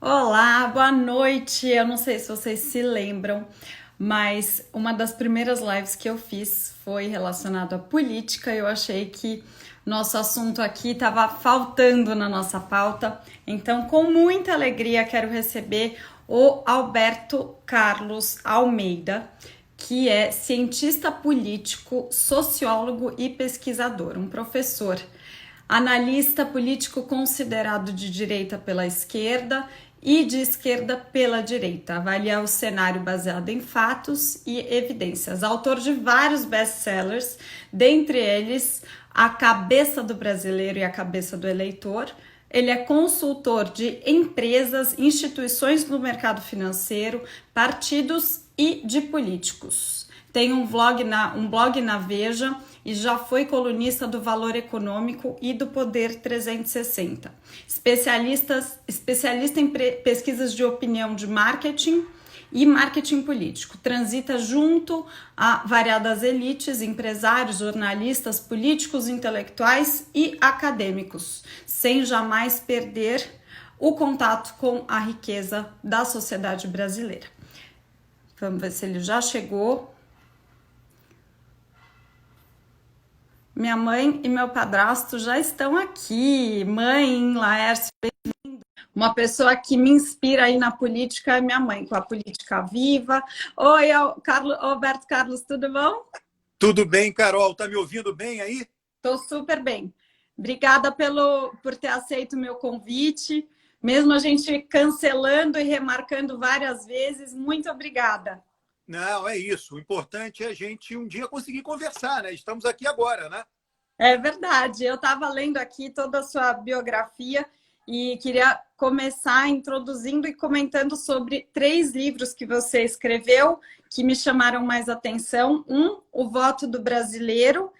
Olá, boa noite. Eu não sei se vocês se lembram, mas uma das primeiras lives que eu fiz foi relacionado à política. Eu achei que nosso assunto aqui estava faltando na nossa pauta. Então, com muita alegria, quero receber o Alberto Carlos Almeida, que é cientista político, sociólogo e pesquisador, um professor, analista político considerado de direita pela esquerda e de esquerda pela direita, avalia o cenário baseado em fatos e evidências. Autor de vários best-sellers, dentre eles A Cabeça do Brasileiro e A Cabeça do Eleitor. Ele é consultor de empresas, instituições do mercado financeiro, partidos e de políticos. Tem um blog na Veja e já foi colunista do Valor Econômico e do Poder 360. Especialista em pesquisas de opinião de marketing e marketing político. Transita junto a variadas elites, empresários, jornalistas, políticos, intelectuais e acadêmicos, sem jamais perder o contato com a riqueza da sociedade brasileira. Vamos ver se ele já chegou. Minha mãe e meu padrasto já estão aqui. Mãe, Laércio, bem-vindo. Uma pessoa que me inspira aí na política é minha mãe, com a política viva. Oi, Alberto Carlos, tudo bom? Tudo bem, Carol? Tá me ouvindo bem aí? Estou super bem. Obrigada por ter aceito o meu convite. Mesmo a gente cancelando e remarcando várias vezes, muito obrigada. Não, é isso. O importante é a gente um dia conseguir conversar, né? Estamos aqui agora, né? É verdade. Eu estava lendo aqui toda a sua biografia e queria começar introduzindo e comentando sobre 3 livros que você escreveu que me chamaram mais atenção. O Voto do Brasileiro.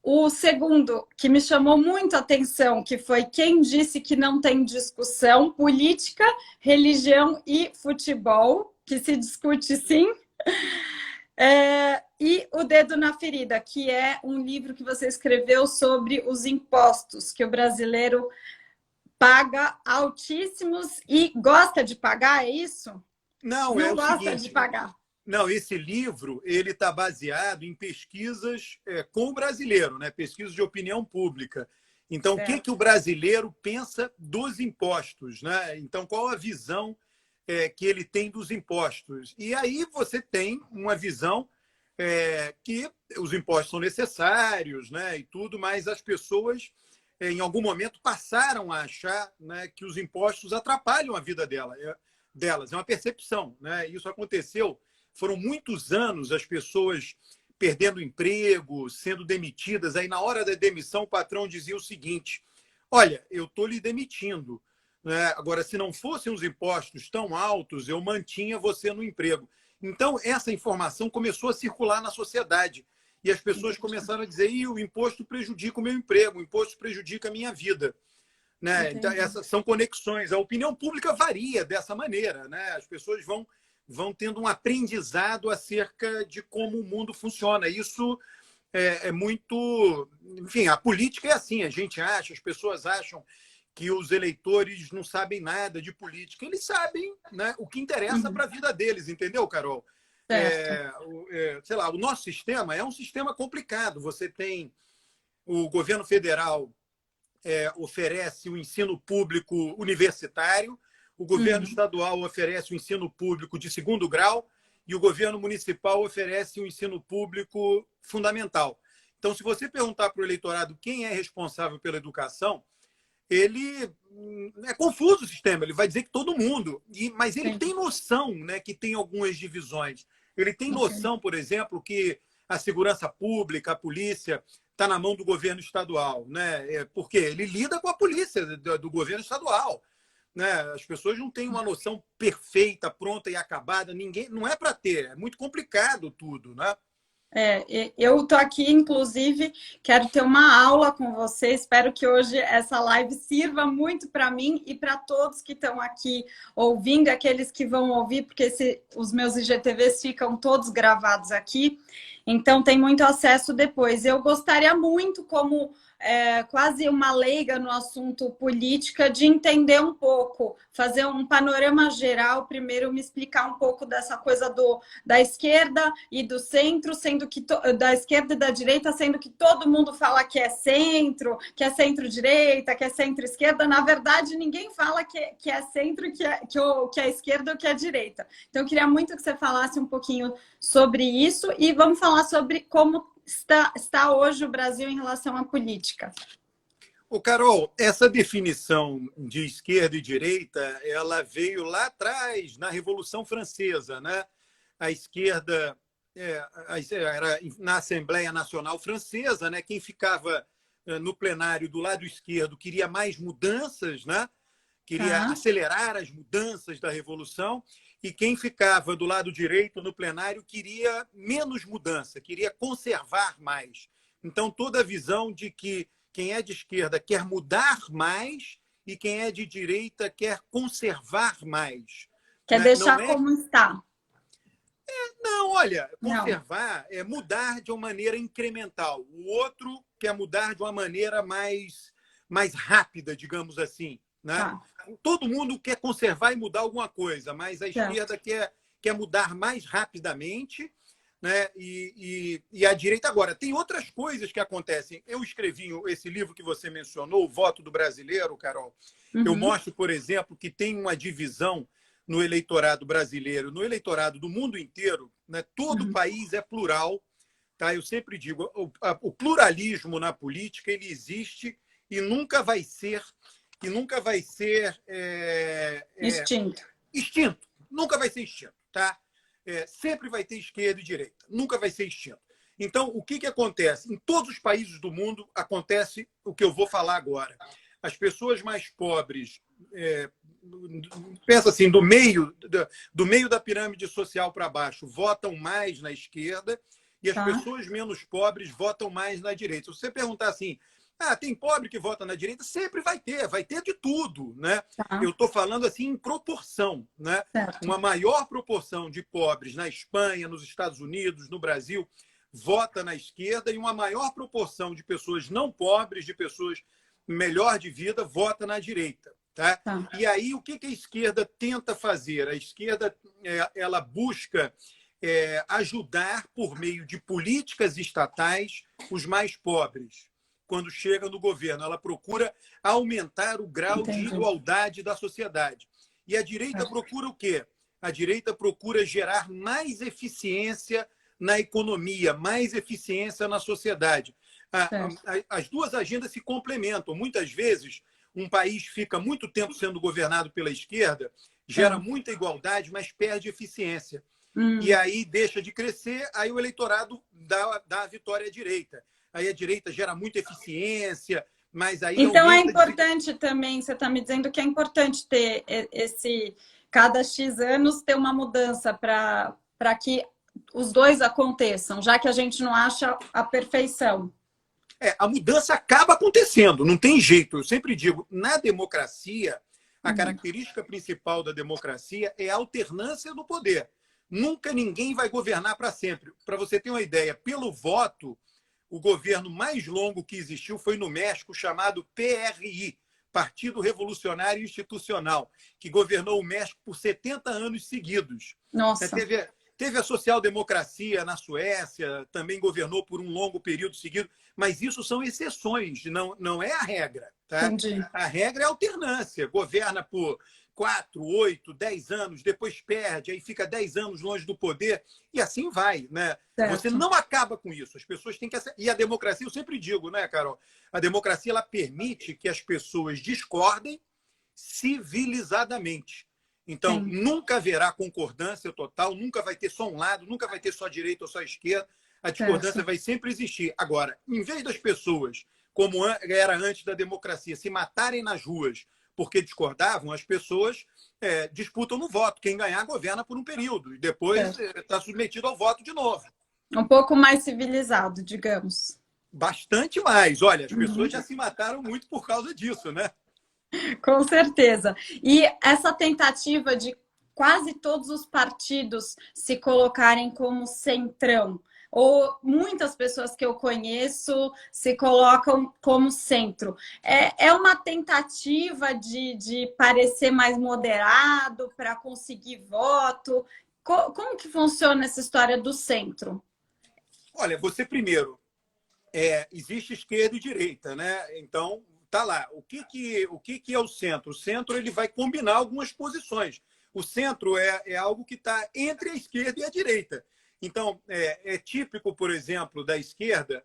O segundo, que me chamou muito a atenção, que foi Quem Disse que Não Tem Discussão, Política, Religião e Futebol, que se discute sim. E O Dedo na Ferida, que é um livro que você escreveu sobre os impostos, que o brasileiro paga altíssimos e gosta de pagar, é isso? Não, é Não o gosta de seguinte. pagar. Não, esse livro ele está baseado em pesquisas com o brasileiro, né? Pesquisas de opinião pública. Então, o que Certo. o brasileiro pensa dos impostos, né? Então, qual a visão que ele tem dos impostos? E aí você tem uma visão que os impostos são necessários, né? E tudo, mas as pessoas em algum momento passaram a achar, né, que os impostos atrapalham a vida delas. É uma percepção, né? Isso aconteceu. Foram muitos anos as pessoas perdendo emprego, sendo demitidas. Aí, na hora da demissão, o patrão dizia o seguinte: olha, eu estou lhe demitindo, né? Agora, se não fossem os impostos tão altos, eu mantinha você no emprego. Então, essa informação começou a circular na sociedade. E as pessoas começaram a dizer: o imposto prejudica o meu emprego, o imposto prejudica a minha vida. Né? Então, essas são conexões. A opinião pública varia dessa maneira. Né? As pessoas vão tendo um aprendizado acerca de como o mundo funciona. Isso é muito... Enfim, a política é assim, a gente acha, as pessoas acham que os eleitores não sabem nada de política. Eles sabem, né, o que interessa para a vida deles, entendeu, Carol? Certo. Sei lá, o nosso sistema é um sistema complicado. Você tem o governo federal oferece o ensino público universitário, o governo estadual oferece o ensino público de segundo grau e o governo municipal oferece o ensino público fundamental. Então, se você perguntar para o eleitorado quem é responsável pela educação, ele é confuso o sistema, ele vai dizer que todo mundo, mas ele Sim. tem noção, né, que tem algumas divisões. Ele tem noção, por exemplo, que a segurança pública, a polícia, está na mão do governo estadual, né? Porque ele lida com a polícia do governo estadual. Né? As pessoas não têm uma noção perfeita, pronta e acabada. Ninguém, não é para ter, é muito complicado tudo, né? Eu estou aqui, inclusive, quero ter uma aula com você. Espero que hoje essa live sirva muito para mim e para todos que estão aqui ouvindo, aqueles que vão ouvir, porque os meus IGTVs ficam todos gravados aqui, então tem muito acesso depois. Eu gostaria muito, como quase uma leiga no assunto política, de entender um pouco, fazer um panorama geral, primeiro me explicar um pouco dessa coisa da esquerda e do centro, sendo que da esquerda e da direita, sendo que todo mundo fala que é centro-direita, que é centro-esquerda. Na verdade, ninguém fala que é centro, que é esquerda ou que é direita. Então, eu queria muito que você falasse um pouquinho sobre isso e vamos falar sobre como está hoje o Brasil em relação à política. Ô, Carol, essa definição de esquerda e direita, ela veio lá atrás, na Revolução Francesa, né? A esquerda era na Assembleia Nacional Francesa, né? Quem ficava no plenário do lado esquerdo queria mais mudanças, né? Queria acelerar as mudanças da Revolução, e quem ficava do lado direito no plenário queria menos mudança, queria conservar mais. Então, toda a visão de que quem é de esquerda quer mudar mais e quem é de direita quer conservar mais. Quer deixar como está. Não, olha, conservar é mudar de uma maneira incremental. O outro quer mudar de uma maneira mais rápida, digamos assim. Né? Todo mundo quer conservar e mudar alguma coisa, mas a esquerda quer mudar mais rapidamente, né? E a direita agora. Tem outras coisas que acontecem. Eu escrevi esse livro que você mencionou, O Voto do Brasileiro, Carol. Eu mostro, por exemplo, que tem uma divisão no eleitorado brasileiro, no eleitorado do mundo inteiro, né? Todo país é plural. Tá? Eu sempre digo, o pluralismo na política ele existe e nunca vai ser extinto. Nunca vai ser extinto. Tá? Sempre vai ter esquerda e direita. Nunca vai ser extinto. Então, o que acontece? Em todos os países do mundo acontece o que eu vou falar agora. As pessoas mais pobres, pensa assim, do meio da pirâmide social para baixo, votam mais na esquerda, e as pessoas menos pobres votam mais na direita. Se você perguntar assim, tem pobre que vota na direita? Sempre vai ter de tudo. Né? Eu estou falando assim em proporção. Né? Uma maior proporção de pobres na Espanha, nos Estados Unidos, no Brasil, vota na esquerda, e uma maior proporção de pessoas não pobres, de pessoas melhor de vida, vota na direita. Tá? E aí, o que a esquerda tenta fazer? A esquerda ela busca ajudar, por meio de políticas estatais, os mais pobres. Quando chega no governo, ela procura aumentar o grau de igualdade da sociedade. E a direita procura o quê? A direita procura gerar mais eficiência na economia, mais eficiência na sociedade. As duas agendas se complementam. Muitas vezes, um país fica muito tempo sendo governado pela esquerda, gera muita igualdade, mas perde eficiência. E aí deixa de crescer, aí o eleitorado dá a vitória à direita. Aí a direita gera muita eficiência, mas aí... Então é importante também, você está me dizendo que é importante ter cada X anos, ter uma mudança para que os dois aconteçam, já que a gente não acha a perfeição. A mudança acaba acontecendo, não tem jeito. Eu sempre digo, na democracia, a característica principal da democracia é a alternância do poder. Nunca ninguém vai governar para sempre. Para você ter uma ideia, pelo voto, o governo mais longo que existiu foi no México, chamado PRI, Partido Revolucionário Institucional, que governou o México por 70 anos seguidos. Nossa. Teve a social-democracia na Suécia, também governou por um longo período seguido, mas isso são exceções, não é a regra. Tá? Entendi. A regra é a alternância. Governa por 4, 8, 10 anos, depois perde, aí fica 10 anos longe do poder, e assim vai. Né? Você não acaba com isso. As pessoas têm que... E a democracia, eu sempre digo, né, Carol? A democracia ela permite que as pessoas discordem civilizadamente. Então, nunca haverá concordância total, nunca vai ter só um lado, nunca vai ter só direita ou só esquerda. A discordância vai sempre existir. Agora, em vez das pessoas, como era antes da democracia, se matarem nas ruas porque discordavam, as pessoas disputam no voto. Quem ganhar, governa por um período. E depois está submetido ao voto de novo. Um pouco mais civilizado, digamos. Bastante mais. Olha, as pessoas já se mataram muito por causa disso, né? Com certeza. E essa tentativa de quase todos os partidos se colocarem como centrão, ou muitas pessoas que eu conheço se colocam como centro. É uma tentativa de parecer mais moderado para conseguir voto? Como que funciona essa história do centro? Olha, você primeiro, existe esquerda e direita, né? Então, tá lá. O que é o centro? O centro ele vai combinar algumas posições. O centro é algo que está entre a esquerda e a direita. Então, é típico, por exemplo, da esquerda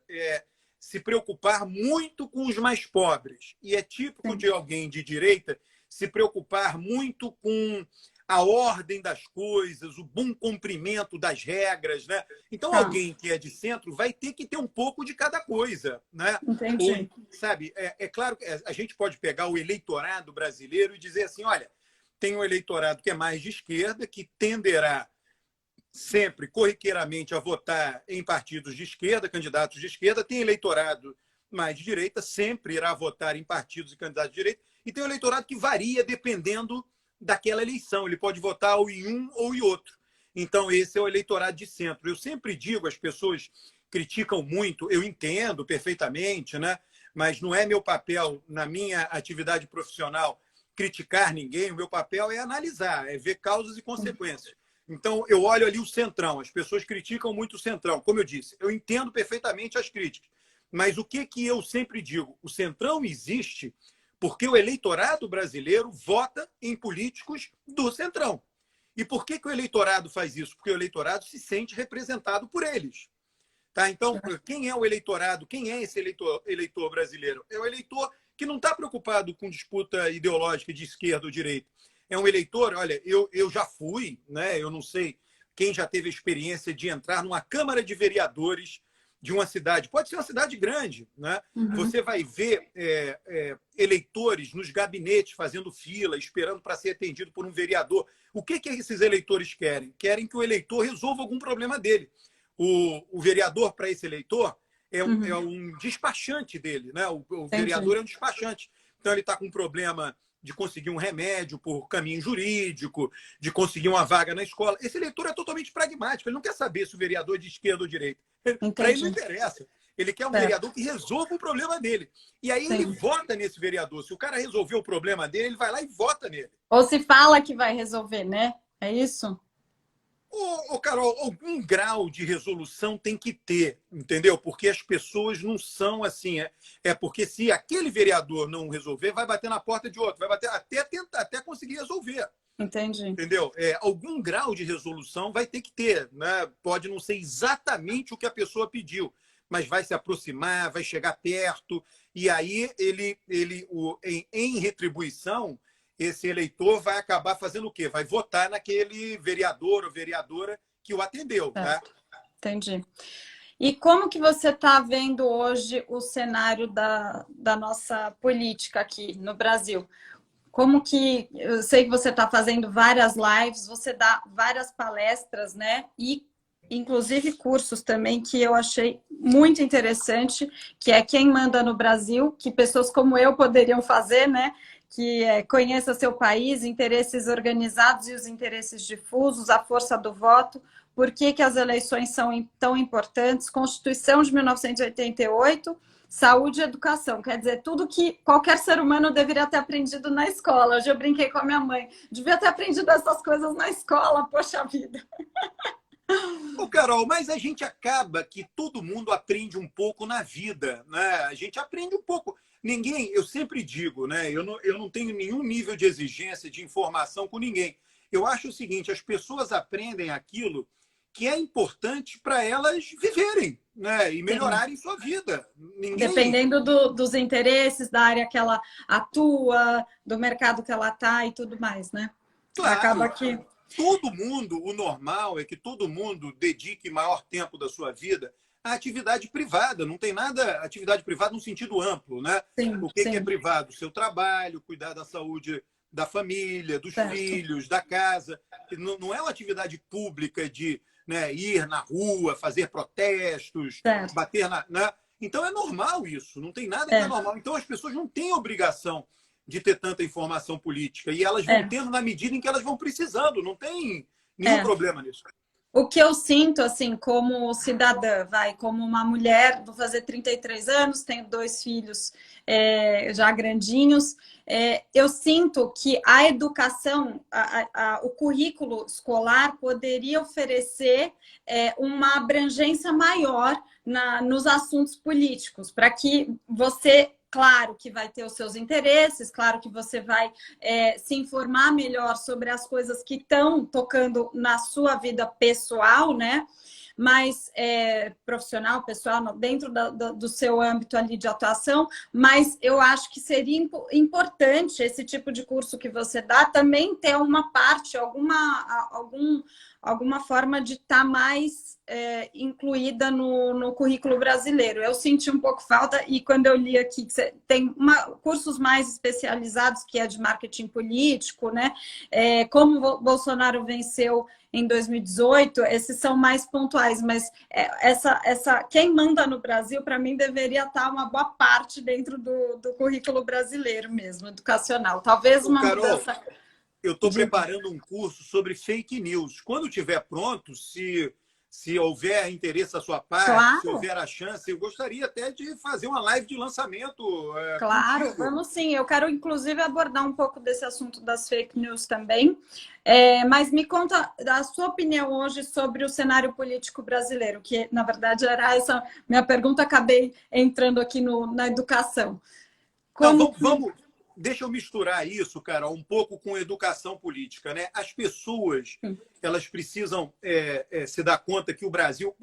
se preocupar muito com os mais pobres. E é típico Sim. de alguém de direita se preocupar muito com a ordem das coisas, o bom cumprimento das regras, né? Então, Tá, alguém que é de centro vai ter que ter um pouco de cada coisa, né? Ou, entendi. sabe, claro que a gente pode pegar o eleitorado brasileiro e dizer assim, olha, tem um eleitorado que é mais de esquerda, que tenderá sempre, corriqueiramente, a votar em partidos de esquerda, candidatos de esquerda, tem eleitorado mais de direita, sempre irá votar em partidos e candidatos de direita, e tem um eleitorado que varia dependendo daquela eleição. Ele pode votar ou em um ou em outro. Então, esse é o eleitorado de centro. Eu sempre digo, as pessoas criticam muito, eu entendo perfeitamente, né? Mas não é meu papel, na minha atividade profissional, criticar ninguém. O meu papel é analisar, é ver causas e consequências. Então, eu olho ali o centrão. As pessoas criticam muito o centrão. Como eu disse, eu entendo perfeitamente as críticas. Mas o que eu sempre digo? O centrão existe porque o eleitorado brasileiro vota em políticos do centrão. E por que o eleitorado faz isso? Porque o eleitorado se sente representado por eles. Tá? Então, quem é o eleitorado? Quem é esse eleitor brasileiro? É o eleitor que não está preocupado com disputa ideológica de esquerda ou direita. É um eleitor, olha, eu já fui, né? Eu não sei quem já teve a experiência de entrar numa Câmara de Vereadores de uma cidade, pode ser uma cidade grande, né? Uhum. Você vai ver eleitores nos gabinetes fazendo fila, esperando para ser atendido por um vereador. O que esses eleitores querem? Querem que o eleitor resolva algum problema dele. O vereador, para esse eleitor, é Uhum. um despachante dele, né? O Entendi. vereador é um despachante. Então, ele está com um problema de conseguir um remédio por caminho jurídico, de conseguir uma vaga na escola. Esse eleitor é totalmente pragmático, ele não quer saber se o vereador é de esquerda ou direita. Para ele não Entendi. interessa. Ele quer um Certo. vereador que resolva o problema dele. E aí ele Sim. vota nesse vereador. Se o cara resolver o problema dele, ele vai lá e vota nele. Ou se fala que vai resolver, né? É isso? Carol, algum grau de resolução tem que ter, entendeu? Porque as pessoas não são assim. Porque se aquele vereador não resolver, vai bater na porta de outro, vai bater até tentar, até conseguir resolver. Entendi. Entendeu? Algum grau de resolução vai ter que ter, né? Pode não ser exatamente o que a pessoa pediu, mas vai se aproximar, vai chegar perto, e aí em retribuição, esse eleitor vai acabar fazendo o quê? Vai votar naquele vereador ou vereadora que o atendeu, tá? Certo. Entendi. E como que você está vendo hoje o cenário da nossa política aqui no Brasil? Como que eu sei que você está fazendo várias lives, você dá várias palestras, né? E inclusive cursos também que eu achei muito interessante, que é Quem Manda no Brasil, que pessoas como eu poderiam fazer, né? Que conheça seu país, interesses organizados e os interesses difusos, a força do voto, por que, que as eleições são tão importantes, Constituição de 1988, saúde e educação, quer dizer, tudo que qualquer ser humano deveria ter aprendido na escola. Hoje eu brinquei com a minha mãe, devia ter aprendido essas coisas na escola, poxa vida. Carol, mas a gente acaba que todo mundo aprende um pouco na vida, né? A gente aprende um pouco. Ninguém, eu sempre digo, né? Eu não tenho nenhum nível de exigência de informação com ninguém. Eu acho o seguinte: as pessoas aprendem aquilo que é importante para elas viverem, né? E Sim. melhorarem sua vida. Ninguém. Dependendo dos interesses, da área que ela atua, do mercado que ela está e tudo mais, né? Acaba Claro, que. todo mundo, o normal é que todo mundo dedique maior tempo da sua vida à atividade privada. Não tem nada, atividade privada no sentido amplo, né? Sim, O que é sim, privado? Seu trabalho, cuidar da saúde da família, dos certo. filhos, da casa. Não é uma atividade pública de, né, ir na rua, fazer protestos, Certo. bater na. Né? Então é normal isso, não tem nada que é É, normal. Então as pessoas não têm obrigação de ter tanta informação política. E elas vão é, tendo na medida em que elas vão precisando. Não tem nenhum é. problema nisso. O que eu sinto, assim, como cidadã, como uma mulher, vou fazer 33 anos, tenho 2 filhos já grandinhos, eu sinto que a educação, o currículo escolar poderia oferecer uma abrangência maior nos assuntos políticos, para que você. Claro que vai ter os seus interesses, claro que você vai se informar melhor sobre as coisas que estão tocando na sua vida pessoal, né? Mas profissional, pessoal, dentro do seu âmbito ali de atuação, mas eu acho que seria importante esse tipo de curso que você dá também ter uma parte, alguma forma de estar mais incluída no currículo brasileiro. Eu senti um pouco falta, e quando eu li aqui que você tem cursos mais especializados, que é de marketing político, né? Como o Bolsonaro venceu em 2018, esses são mais pontuais, mas quem manda no Brasil, para mim, deveria estar uma boa parte dentro do currículo brasileiro mesmo, educacional. Talvez Ô, uma Carol, mudança eu estou de... preparando um curso sobre fake news. Quando estiver pronto, se houver interesse da sua parte, se Claro, houver a chance, eu gostaria até de fazer uma live de lançamento claro, contigo. vamos sim. Eu quero, inclusive, abordar um pouco desse assunto das fake news também. Mas me conta a sua opinião hoje sobre o cenário político brasileiro, que, na verdade, era essa minha pergunta, acabei entrando aqui na educação. Não, Como que... deixa eu misturar isso, cara, um pouco com educação política, né? As pessoas, elas precisam se dar conta que o Brasil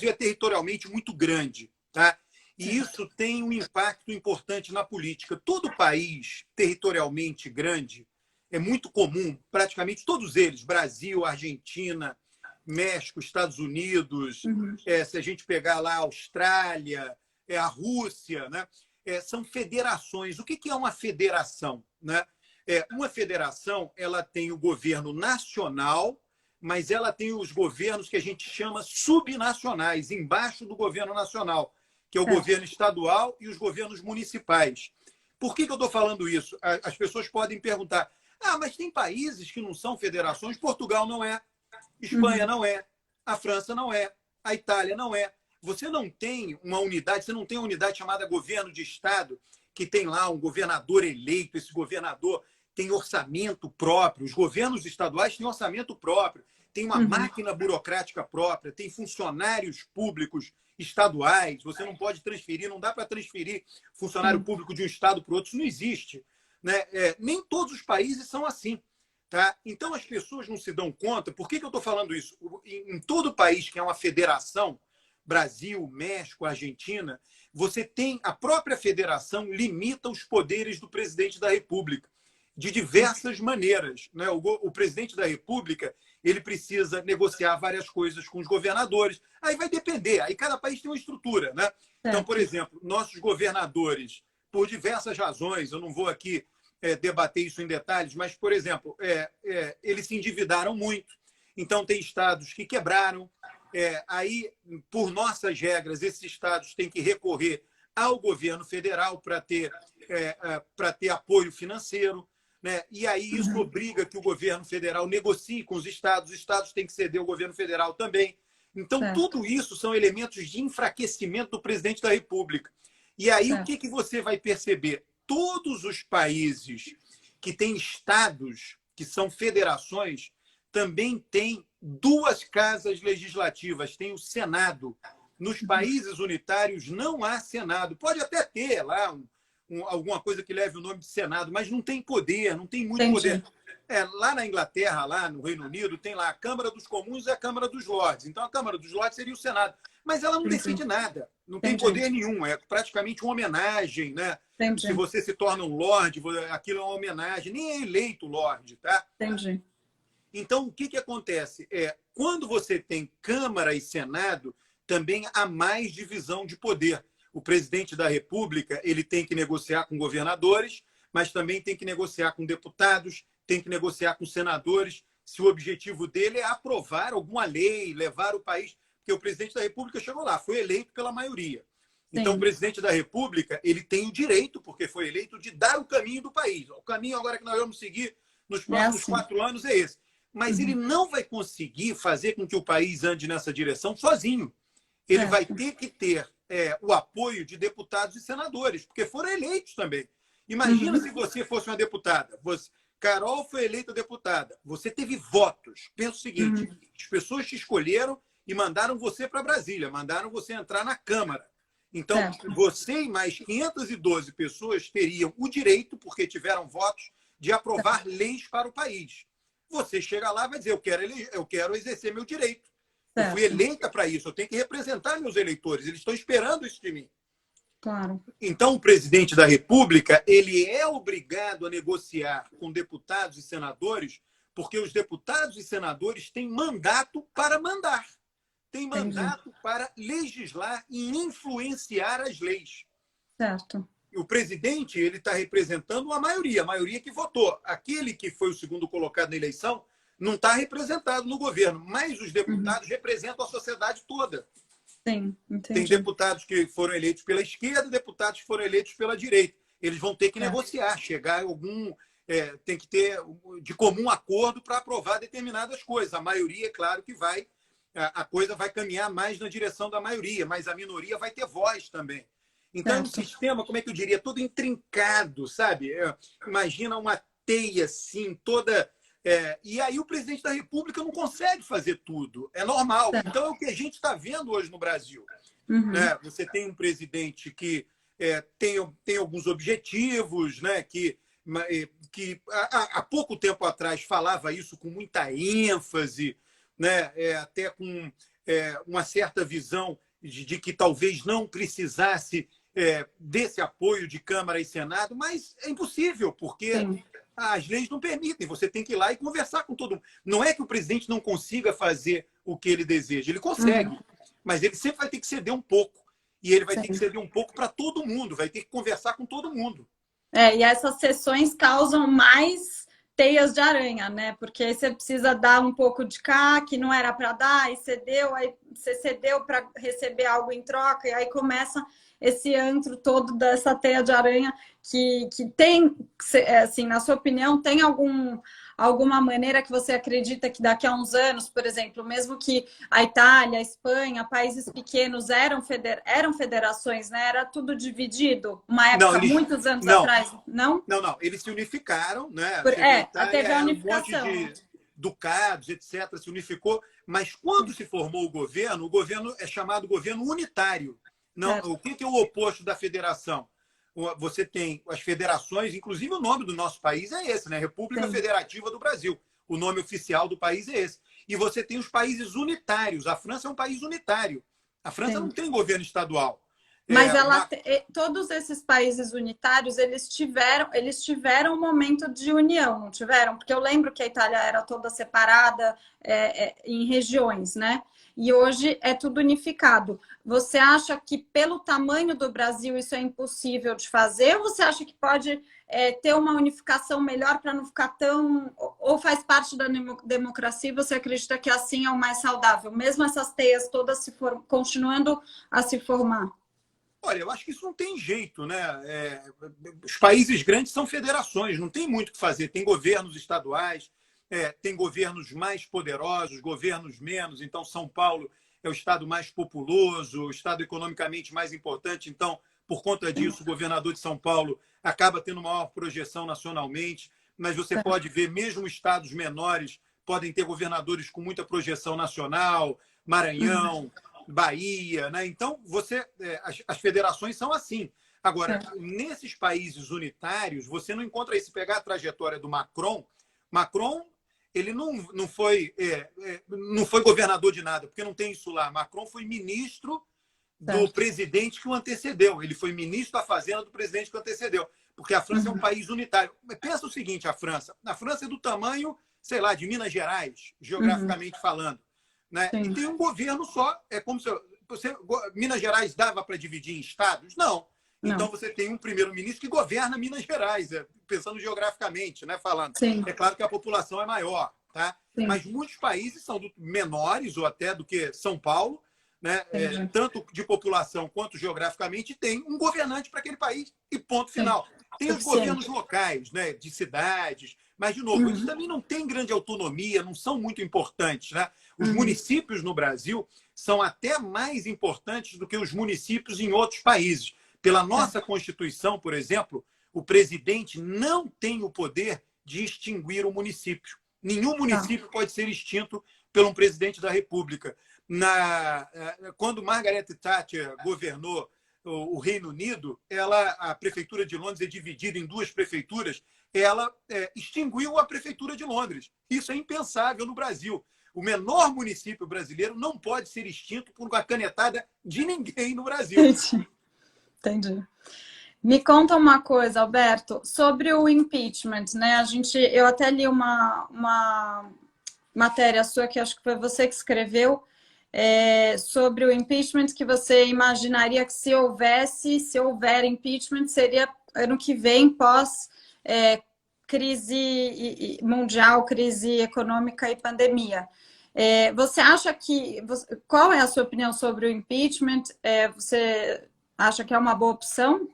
é territorialmente muito grande, tá? E isso tem um impacto importante na política. Todo país territorialmente grande é muito comum, praticamente todos eles, Brasil, Argentina, México, Estados Unidos, se a gente pegar lá a Austrália, a Rússia, né? São federações. O que é uma federação? Né? Uma federação, ela tem o governo nacional, mas ela tem os governos que a gente chama subnacionais, embaixo do governo nacional, que é o governo estadual e os governos municipais. Por que eu estou falando isso? As pessoas podem perguntar: mas tem países que não são federações? Portugal não é, Espanha não é, a França não é, a Itália não é. Você não tem uma unidade, você não tem uma unidade chamada governo de Estado, que tem lá um governador eleito, esse governador tem orçamento próprio, os governos estaduais têm orçamento próprio, tem uma máquina burocrática própria, tem funcionários públicos estaduais, você não pode transferir, não dá para transferir funcionário público de um estado para o outro, isso não existe. Né? Nem todos os países são assim. Tá? Então as pessoas não se dão conta. Por que eu estou falando isso? Em todo país que é uma federação, Brasil, México, Argentina, você tem a própria federação limita os poderes do presidente da República de diversas maneiras. Né? O presidente da República ele precisa negociar várias coisas com os governadores. Aí vai depender. Aí cada país tem uma estrutura. Né? Então, por exemplo, nossos governadores, por diversas razões, eu não vou aqui debater isso em detalhes, mas, por exemplo, eles se endividaram muito. Então, tem estados que quebraram. Aí, por nossas regras, esses estados têm que recorrer ao governo federal para ter apoio financeiro. Né? E aí isso obriga que o governo federal negocie com os estados têm que ceder ao governo federal também. Então, tudo isso são elementos de enfraquecimento do presidente da República. E aí, o que você vai perceber? Todos os países que têm estados, que são federações, também têm duas casas legislativas, tem o Senado. Nos países unitários não há Senado. Pode até ter lá alguma coisa que leve o nome de Senado, mas não tem poder, não tem muito poder. Lá na Inglaterra, lá no Reino Unido, tem lá a Câmara dos Comuns e a Câmara dos Lordes. Então, a Câmara dos Lordes seria o Senado. Mas ela não decide nada, não tem poder nenhum. É praticamente uma homenagem. Né? Se você se torna um Lorde, aquilo é uma homenagem. Nem é eleito Lorde. Tá? Entendi. Então, o que acontece? Quando você tem Câmara e Senado, também há mais divisão de poder. O presidente da República ele tem que negociar com governadores, mas também tem que negociar com deputados, tem que negociar com senadores, se o objetivo dele é aprovar alguma lei, levar o país... Porque o presidente da República chegou lá, foi eleito pela maioria. Então, o presidente da República ele tem o direito, porque foi eleito, de dar o caminho do país. O caminho agora que nós vamos seguir nos próximos 4 anos é esse. mas ele não vai conseguir fazer com que o país ande nessa direção sozinho. Ele vai ter que ter o apoio de deputados e senadores, porque foram eleitos também. Imagina se você fosse uma deputada. Carol foi eleita deputada. Você teve votos. Pensa o seguinte, as pessoas te escolheram e mandaram você para Brasília, mandaram você entrar na Câmara. Então, você e mais 512 pessoas teriam o direito, porque tiveram votos, de aprovar leis para o país. Você chega lá e vai dizer, eu quero exercer meu direito. Eu fui eleita para isso, eu tenho que representar meus eleitores, eles estão esperando isso de mim. Claro. Então, o presidente da República, ele é obrigado a negociar com deputados e senadores, porque os deputados e senadores têm mandato para mandar. Têm mandato para legislar e influenciar as leis. Certo. O presidente, ele está representando a maioria que votou. Aquele que foi o segundo colocado na eleição não está representado no governo, mas os deputados representam a sociedade toda. Sim, entendi. Tem deputados que foram eleitos pela esquerda, deputados que foram eleitos pela direita. Eles vão ter que negociar, chegar a algum... tem que ter de comum acordo para aprovar determinadas coisas. A maioria, é claro que vai... A coisa vai caminhar mais na direção da maioria, mas a minoria vai ter voz também. Então, é um sistema, como é que eu diria, todo intrincado, sabe? Imagina uma teia assim, toda... e aí o presidente da República não consegue fazer tudo. É normal. Então, é o que a gente está vendo hoje no Brasil. Né? Você tem um presidente que tem alguns objetivos, né? que há pouco tempo atrás falava isso com muita ênfase, né? Até com uma certa visão de que talvez não precisasse desse apoio de Câmara e Senado, mas é impossível, porque as leis não permitem. Você tem que ir lá e conversar com todo mundo. Não é que o presidente não consiga fazer o que ele deseja, ele consegue, mas ele sempre vai ter que ceder um pouco. E ele vai ter que ceder um pouco para todo mundo, vai ter que conversar com todo mundo. E essas sessões causam mais teias de aranha, né? Porque aí você precisa dar um pouco de cá, que não era para dar, e cedeu, aí você cedeu para receber algo em troca, e aí começa esse antro todo dessa teia de aranha que tem, assim, na sua opinião, tem alguma maneira que você acredita que daqui a uns anos, por exemplo, mesmo que a Itália, a Espanha, países pequenos eram federações, né? Era tudo dividido? Uma época, muitos anos atrás, não? Não. Eles se unificaram, né? Teve a unificação. Um monte de ducados, etc., se unificou. Mas quando se formou o governo é chamado governo unitário. Não, o que é o oposto da federação? Você tem as federações, inclusive o nome do nosso país é esse, né? República Federativa do Brasil. O nome oficial do país é esse. E você tem os países unitários. A França é um país unitário. A França não tem governo estadual. Mas todos esses países unitários, eles tiveram um momento de união, não tiveram? Porque eu lembro que a Itália era toda separada em regiões, né? E hoje é tudo unificado. Você acha que pelo tamanho do Brasil isso é impossível de fazer? Ou você acha que pode ter uma unificação melhor para não ficar tão... Ou faz parte da democracia e você acredita que assim é o mais saudável? Mesmo essas teias todas continuando a se formar? Olha, eu acho que isso não tem jeito, né? Os países grandes são federações, não tem muito o que fazer. Tem governos estaduais, tem governos mais poderosos, governos menos. Então, São Paulo é o estado mais populoso, o estado economicamente mais importante. Então, por conta disso, o governador de São Paulo acaba tendo maior projeção nacionalmente. Mas você pode ver, mesmo estados menores podem ter governadores com muita projeção nacional, Maranhão, Bahia, né? Então, as federações são assim. Agora, nesses países unitários, você não encontra isso. Se pegar a trajetória do Macron, ele não foi governador de nada, porque não tem isso lá. Macron foi ministro do presidente que o antecedeu. Ele foi ministro da Fazenda do presidente que o antecedeu. Porque a França é um país unitário. Pensa o seguinte, a França é do tamanho, sei lá, de Minas Gerais, geograficamente falando. Né? E tem um governo só. É como se Minas Gerais dava para dividir em estados? Não. Então você tem um primeiro-ministro que governa Minas Gerais, pensando geograficamente, né? Falando. É claro que a população é maior, tá? Mas muitos países são menores ou até do que São Paulo, né? Tanto de população quanto geograficamente, tem um governante para aquele país e ponto final. Tem os governos locais, né, de cidades, mas, de novo, eles também não têm grande autonomia, não são muito importantes. Né? Os municípios no Brasil são até mais importantes do que os municípios em outros países. Pela nossa Constituição, por exemplo, o presidente não tem o poder de extinguir o município. Nenhum município pode ser extinto por um presidente da República. Quando Margaret Thatcher governou o Reino Unido, a prefeitura de Londres é dividida em duas prefeituras, ela extinguiu a prefeitura de Londres. Isso é impensável no Brasil. O menor município brasileiro não pode ser extinto por uma canetada de ninguém no Brasil. Entendi. Me conta uma coisa, Alberto, sobre o impeachment, né? Eu até li uma matéria sua, que acho que foi você que escreveu, sobre o impeachment, que você imaginaria que se houver impeachment, seria ano que vem, pós crise mundial, crise econômica e pandemia. Você acha qual é a sua opinião sobre o impeachment? Você acha que é uma boa opção?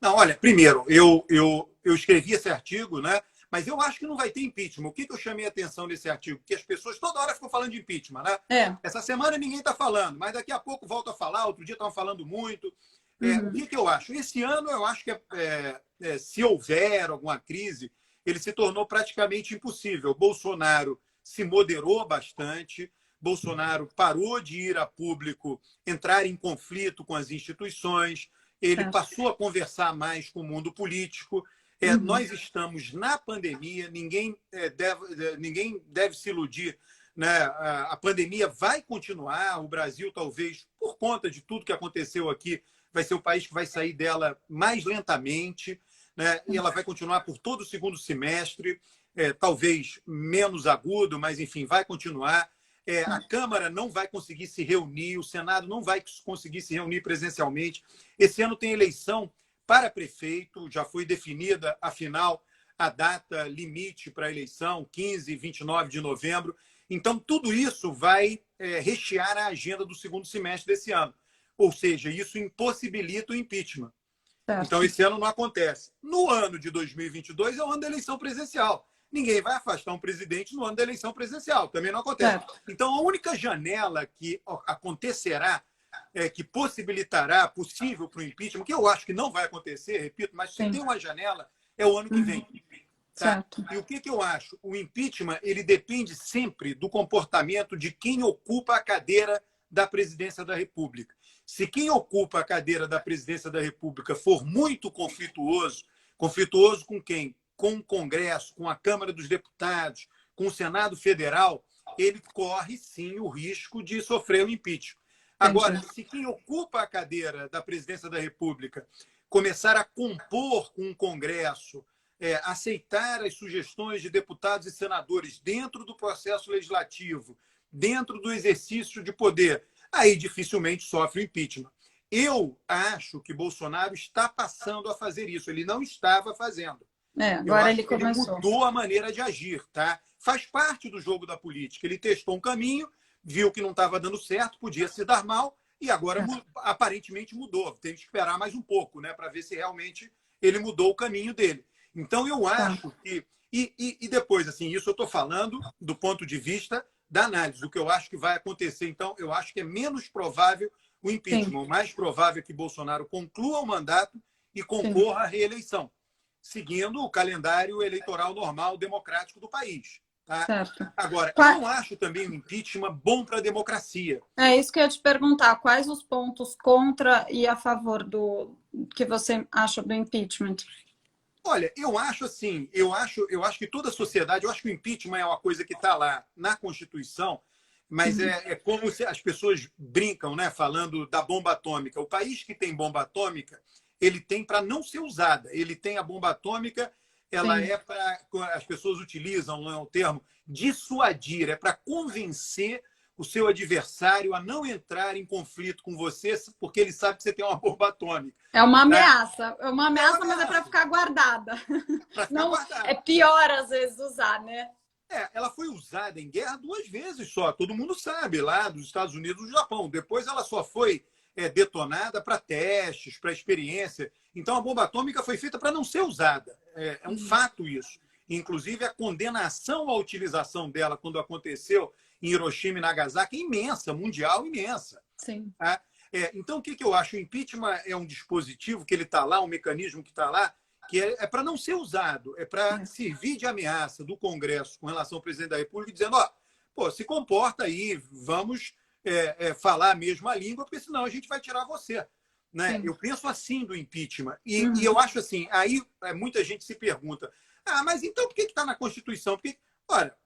Não, olha, primeiro, eu escrevi esse artigo, né? Mas eu acho que não vai ter impeachment. O que eu chamei a atenção nesse artigo? Porque as pessoas toda hora ficam falando de impeachment, né? Essa semana ninguém está falando, mas daqui a pouco volta a falar, outro dia estavam falando muito. O que eu acho? Esse ano eu acho que se houver alguma crise, ele se tornou praticamente impossível. Bolsonaro se moderou bastante, Bolsonaro parou de ir a público, entrar em conflito com as instituições, ele passou a conversar mais com o mundo político. Nós estamos na pandemia, ninguém deve se iludir. Né? A pandemia vai continuar, o Brasil, talvez, por conta de tudo que aconteceu aqui, vai ser o país que vai sair dela mais lentamente, né? E ela vai continuar por todo o segundo semestre, talvez menos agudo, mas, enfim, vai continuar. A Câmara não vai conseguir se reunir, o Senado não vai conseguir se reunir presencialmente. Esse ano tem eleição para prefeito, já foi definida, afinal, a data limite para a eleição, 15 e 29 de novembro. Então, tudo isso vai rechear a agenda do segundo semestre desse ano. Ou seja, isso impossibilita o impeachment. Certo. Então, esse ano não acontece. No ano de 2022 é o ano da eleição presidencial. Ninguém vai afastar um presidente no ano da eleição presidencial. Também não acontece. Certo. Então, a única janela que acontecerá, que possibilitará possível para o impeachment, que eu acho que não vai acontecer, repito, mas se tem uma janela, é o ano que vem. Tá? Certo. E o que eu acho? O impeachment ele depende sempre do comportamento de quem ocupa a cadeira da presidência da República. Se quem ocupa a cadeira da presidência da República for muito conflituoso com quem? Com o Congresso, com a Câmara dos Deputados, com o Senado Federal, ele corre, sim, o risco de sofrer o impeachment. Agora, se quem ocupa a cadeira da presidência da República começar a compor com o Congresso, aceitar as sugestões de deputados e senadores dentro do processo legislativo, dentro do exercício de poder, aí dificilmente sofre o impeachment. Eu acho que Bolsonaro está passando a fazer isso. Ele não estava fazendo. Agora ele começou. Ele mudou a maneira de agir, tá? Faz parte do jogo da política. Ele testou um caminho, viu que não estava dando certo, podia se dar mal, e agora aparentemente mudou. Tem que esperar mais um pouco, né, para ver se realmente ele mudou o caminho dele. Então, eu acho que... E depois, assim, isso eu estou falando do ponto de vista da análise, do que eu acho que vai acontecer. Então, eu acho que é menos provável o impeachment. O mais provável é que Bolsonaro conclua o mandato e concorra à reeleição, seguindo o calendário eleitoral normal democrático do país. Tá? Certo. Agora, eu não acho também o impeachment bom para a democracia. É isso que eu ia te perguntar. Quais os pontos contra e a favor do que você acha do impeachment? Olha, eu acho assim, eu acho que toda a sociedade, eu acho que o impeachment é uma coisa que está lá na Constituição, mas é como as pessoas brincam, né, falando da bomba atômica. O país que tem bomba atômica, ele tem para não ser usada. Ele tem a bomba atômica, ela é para, as pessoas utilizam, não é o termo, dissuadir, é para convencer o seu adversário a não entrar em conflito com você, porque ele sabe que você tem uma bomba atômica. É uma ameaça. É uma ameaça, mas é para ficar guardada. Não, guardada. É pior, às vezes, usar, né? Ela foi usada em guerra 2 vezes só. Todo mundo sabe, lá dos Estados Unidos e do Japão. Depois ela só foi detonada para testes, para experiência. Então, a bomba atômica foi feita para não ser usada. É um fato isso. Inclusive, a condenação à utilização dela, quando aconteceu em Hiroshima e Nagasaki, é imensa, mundial imensa. Sim. Tá? Então, o que eu acho? O impeachment é um dispositivo que ele está lá, um mecanismo que está lá, que é para não ser usado, é para servir de ameaça do Congresso com relação ao presidente da República, dizendo, pô, se comporta aí, vamos falar a mesma língua, porque senão a gente vai tirar você. Né? Eu penso assim do impeachment. E eu acho assim, aí muita gente se pergunta, mas então por que está na Constituição? Porque, olha,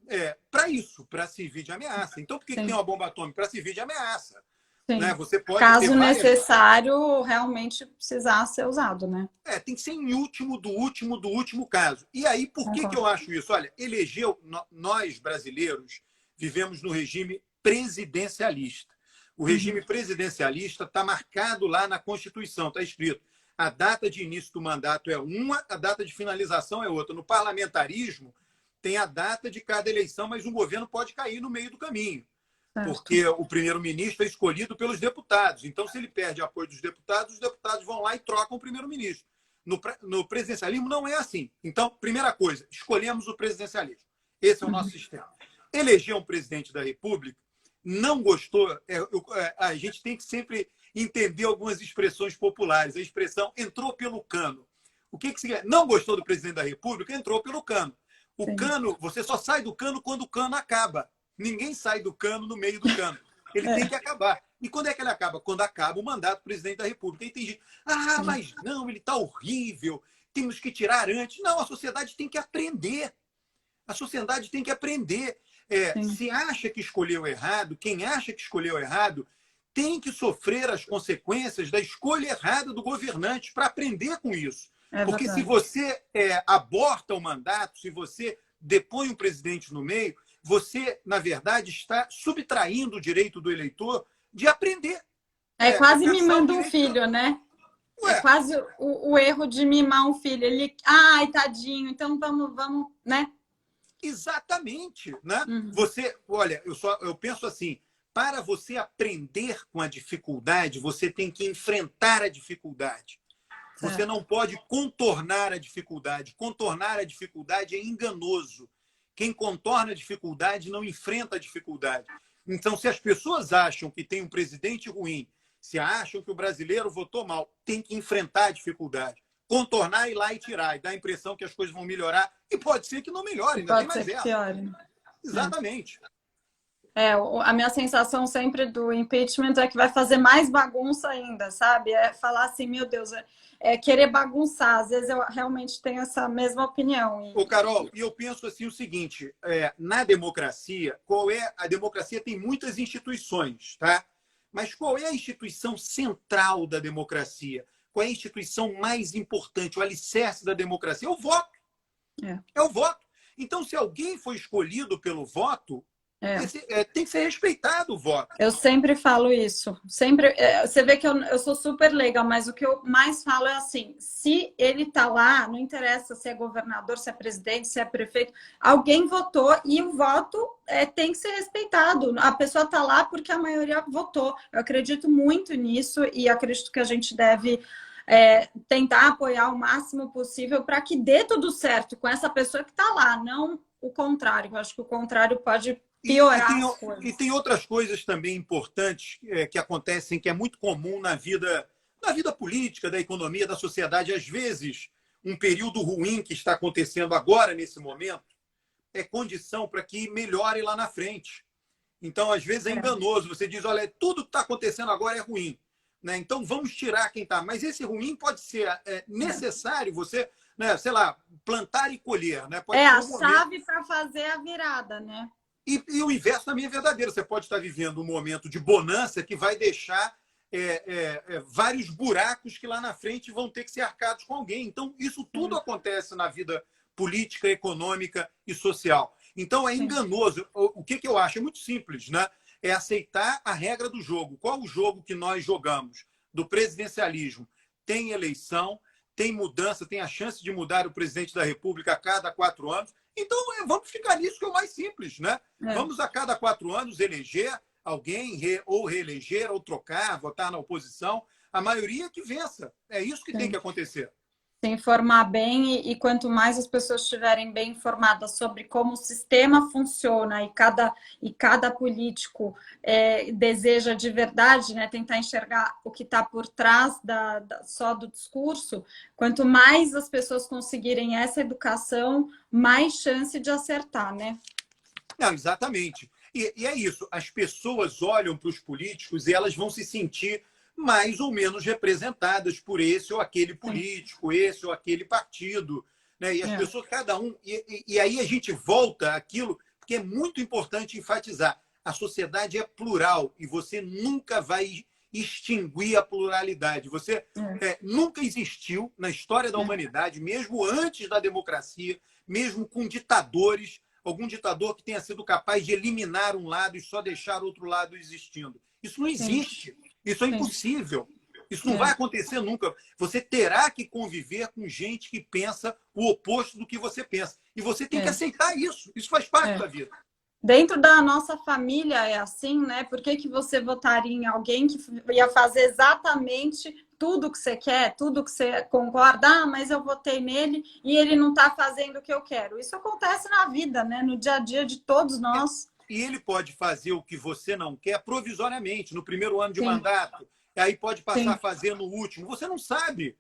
para isso, para servir de ameaça. Então por que tem uma bomba atômica? Para servir de ameaça. Né? Você pode caso necessário, realmente precisar ser usado, né? Tem que ser em último do último caso. E aí, por que eu acho isso? Olha, nós brasileiros vivemos no regime presidencialista. O regime presidencialista está marcado lá na Constituição, está escrito. A data de início do mandato é uma, a data de finalização é outra. No parlamentarismo, tem a data de cada eleição, mas um governo pode cair no meio do caminho. Porque o primeiro-ministro é escolhido pelos deputados. Então, se ele perde apoio dos deputados, os deputados vão lá e trocam o primeiro-ministro. No presidencialismo não é assim. Então, primeira coisa, escolhemos o presidencialismo. Esse é o nosso sistema. Eleger um presidente da República, não gostou, a gente tem que sempre entender algumas expressões populares. A expressão entrou pelo cano. O que significa? Não gostou do presidente da República, entrou pelo cano. O cano, você só sai do cano quando o cano acaba. Ninguém sai do cano no meio do cano. Ele tem que acabar. E quando é que ele acaba? Quando acaba o mandato do presidente da República. E tem gente, mas não, ele está horrível, temos que tirar antes. Não, a sociedade tem que aprender. A sociedade tem que aprender. Se acha que escolheu errado, quem acha que escolheu errado, tem que sofrer as consequências da escolha errada do governante para aprender com isso. Porque se você aborta o mandato, se você depõe um presidente no meio, você, na verdade, está subtraindo o direito do eleitor de aprender. Quase mimando um filho, né? É quase o erro de mimar um filho. Ele, ai, tadinho, então vamos, né? Exatamente. Né? Olha, eu penso assim, para você aprender com a dificuldade, você tem que enfrentar a dificuldade. Você não pode contornar a dificuldade. Contornar a dificuldade é enganoso. Quem contorna a dificuldade não enfrenta a dificuldade. Então, se as pessoas acham que tem um presidente ruim, se acham que o brasileiro votou mal, tem que enfrentar a dificuldade. Contornar, ir lá e tirar. E dar a impressão que as coisas vão melhorar. E pode ser que não melhore, ainda tem mais essa. Piore. Exatamente. A minha sensação sempre do impeachment é que vai fazer mais bagunça ainda, sabe? É falar assim, meu Deus, querer bagunçar. Às vezes eu realmente tenho essa mesma opinião. Carol, e eu penso assim o seguinte, na democracia, a democracia tem muitas instituições, tá? Mas qual é a instituição central da democracia? Qual é a instituição mais importante, o alicerce da democracia? É o voto. É o voto. Então, se alguém foi escolhido pelo voto, tem que ser respeitado o voto. Eu sempre falo isso. Sempre, você vê que eu sou super legal, mas o que eu mais falo é assim, se ele tá lá, não interessa se é governador, se é presidente, se é prefeito, alguém votou e o voto tem que ser respeitado. A pessoa tá lá porque a maioria votou. Eu acredito muito nisso e acredito que a gente deve tentar apoiar o máximo possível para que dê tudo certo com essa pessoa que tá lá, não o contrário. Eu acho que o contrário pode piorar as coisas. E tem outras coisas também importantes que acontecem, que é muito comum na vida política, da economia, da sociedade. Às vezes, um período ruim que está acontecendo agora, nesse momento, é condição para que melhore lá na frente. Então, às vezes, é enganoso. Você diz, olha, tudo que está acontecendo agora é ruim. Né? Então, vamos tirar quem está. Mas esse ruim pode ser necessário você, né, sei lá, plantar e colher. Né? Pode ser a chave para fazer a virada, né? E o inverso também é verdadeiro. Você pode estar vivendo um momento de bonança que vai deixar vários buracos que lá na frente vão ter que ser arcados com alguém. Então, isso tudo acontece na vida política, econômica e social. Então, é enganoso. O que eu acho? É muito simples, né? É aceitar a regra do jogo. Qual o jogo que nós jogamos? Do presidencialismo. Tem eleição, tem mudança, tem a chance de mudar o presidente da República a cada 4 anos. Então, vamos ficar nisso, que é o mais simples, né? Vamos a cada 4 anos eleger alguém, ou reeleger, ou trocar, votar na oposição. A maioria que vença. É isso que tem que acontecer. Se informar bem e quanto mais as pessoas estiverem bem informadas sobre como o sistema funciona e cada político deseja de verdade, né, tentar enxergar o que está por trás só do discurso, quanto mais as pessoas conseguirem essa educação, mais chance de acertar, né? Não, exatamente. E é isso. As pessoas olham para os políticos e elas vão se sentir mais ou menos representadas por esse ou aquele político, esse ou aquele partido. Né? E as pessoas, cada um. E aí a gente volta àquilo, porque é muito importante enfatizar. A sociedade é plural e você nunca vai extinguir a pluralidade. Você nunca existiu na história da humanidade, mesmo antes da democracia, mesmo com ditadores, algum ditador que tenha sido capaz de eliminar um lado e só deixar outro lado existindo. Isso não existe. Isso é impossível. Isso não vai acontecer nunca. Você terá que conviver com gente que pensa o oposto do que você pensa. E você tem que aceitar isso. Isso faz parte da vida. Dentro da nossa família é assim, né? Por que você votaria em alguém que ia fazer exatamente tudo que você quer, tudo que você concorda? Ah, mas eu votei nele e ele não está fazendo o que eu quero. Isso acontece na vida, né? No dia a dia de todos nós. E ele pode fazer o que você não quer provisoriamente, no primeiro ano de mandato. E aí pode passar a fazer no último. Você não sabe.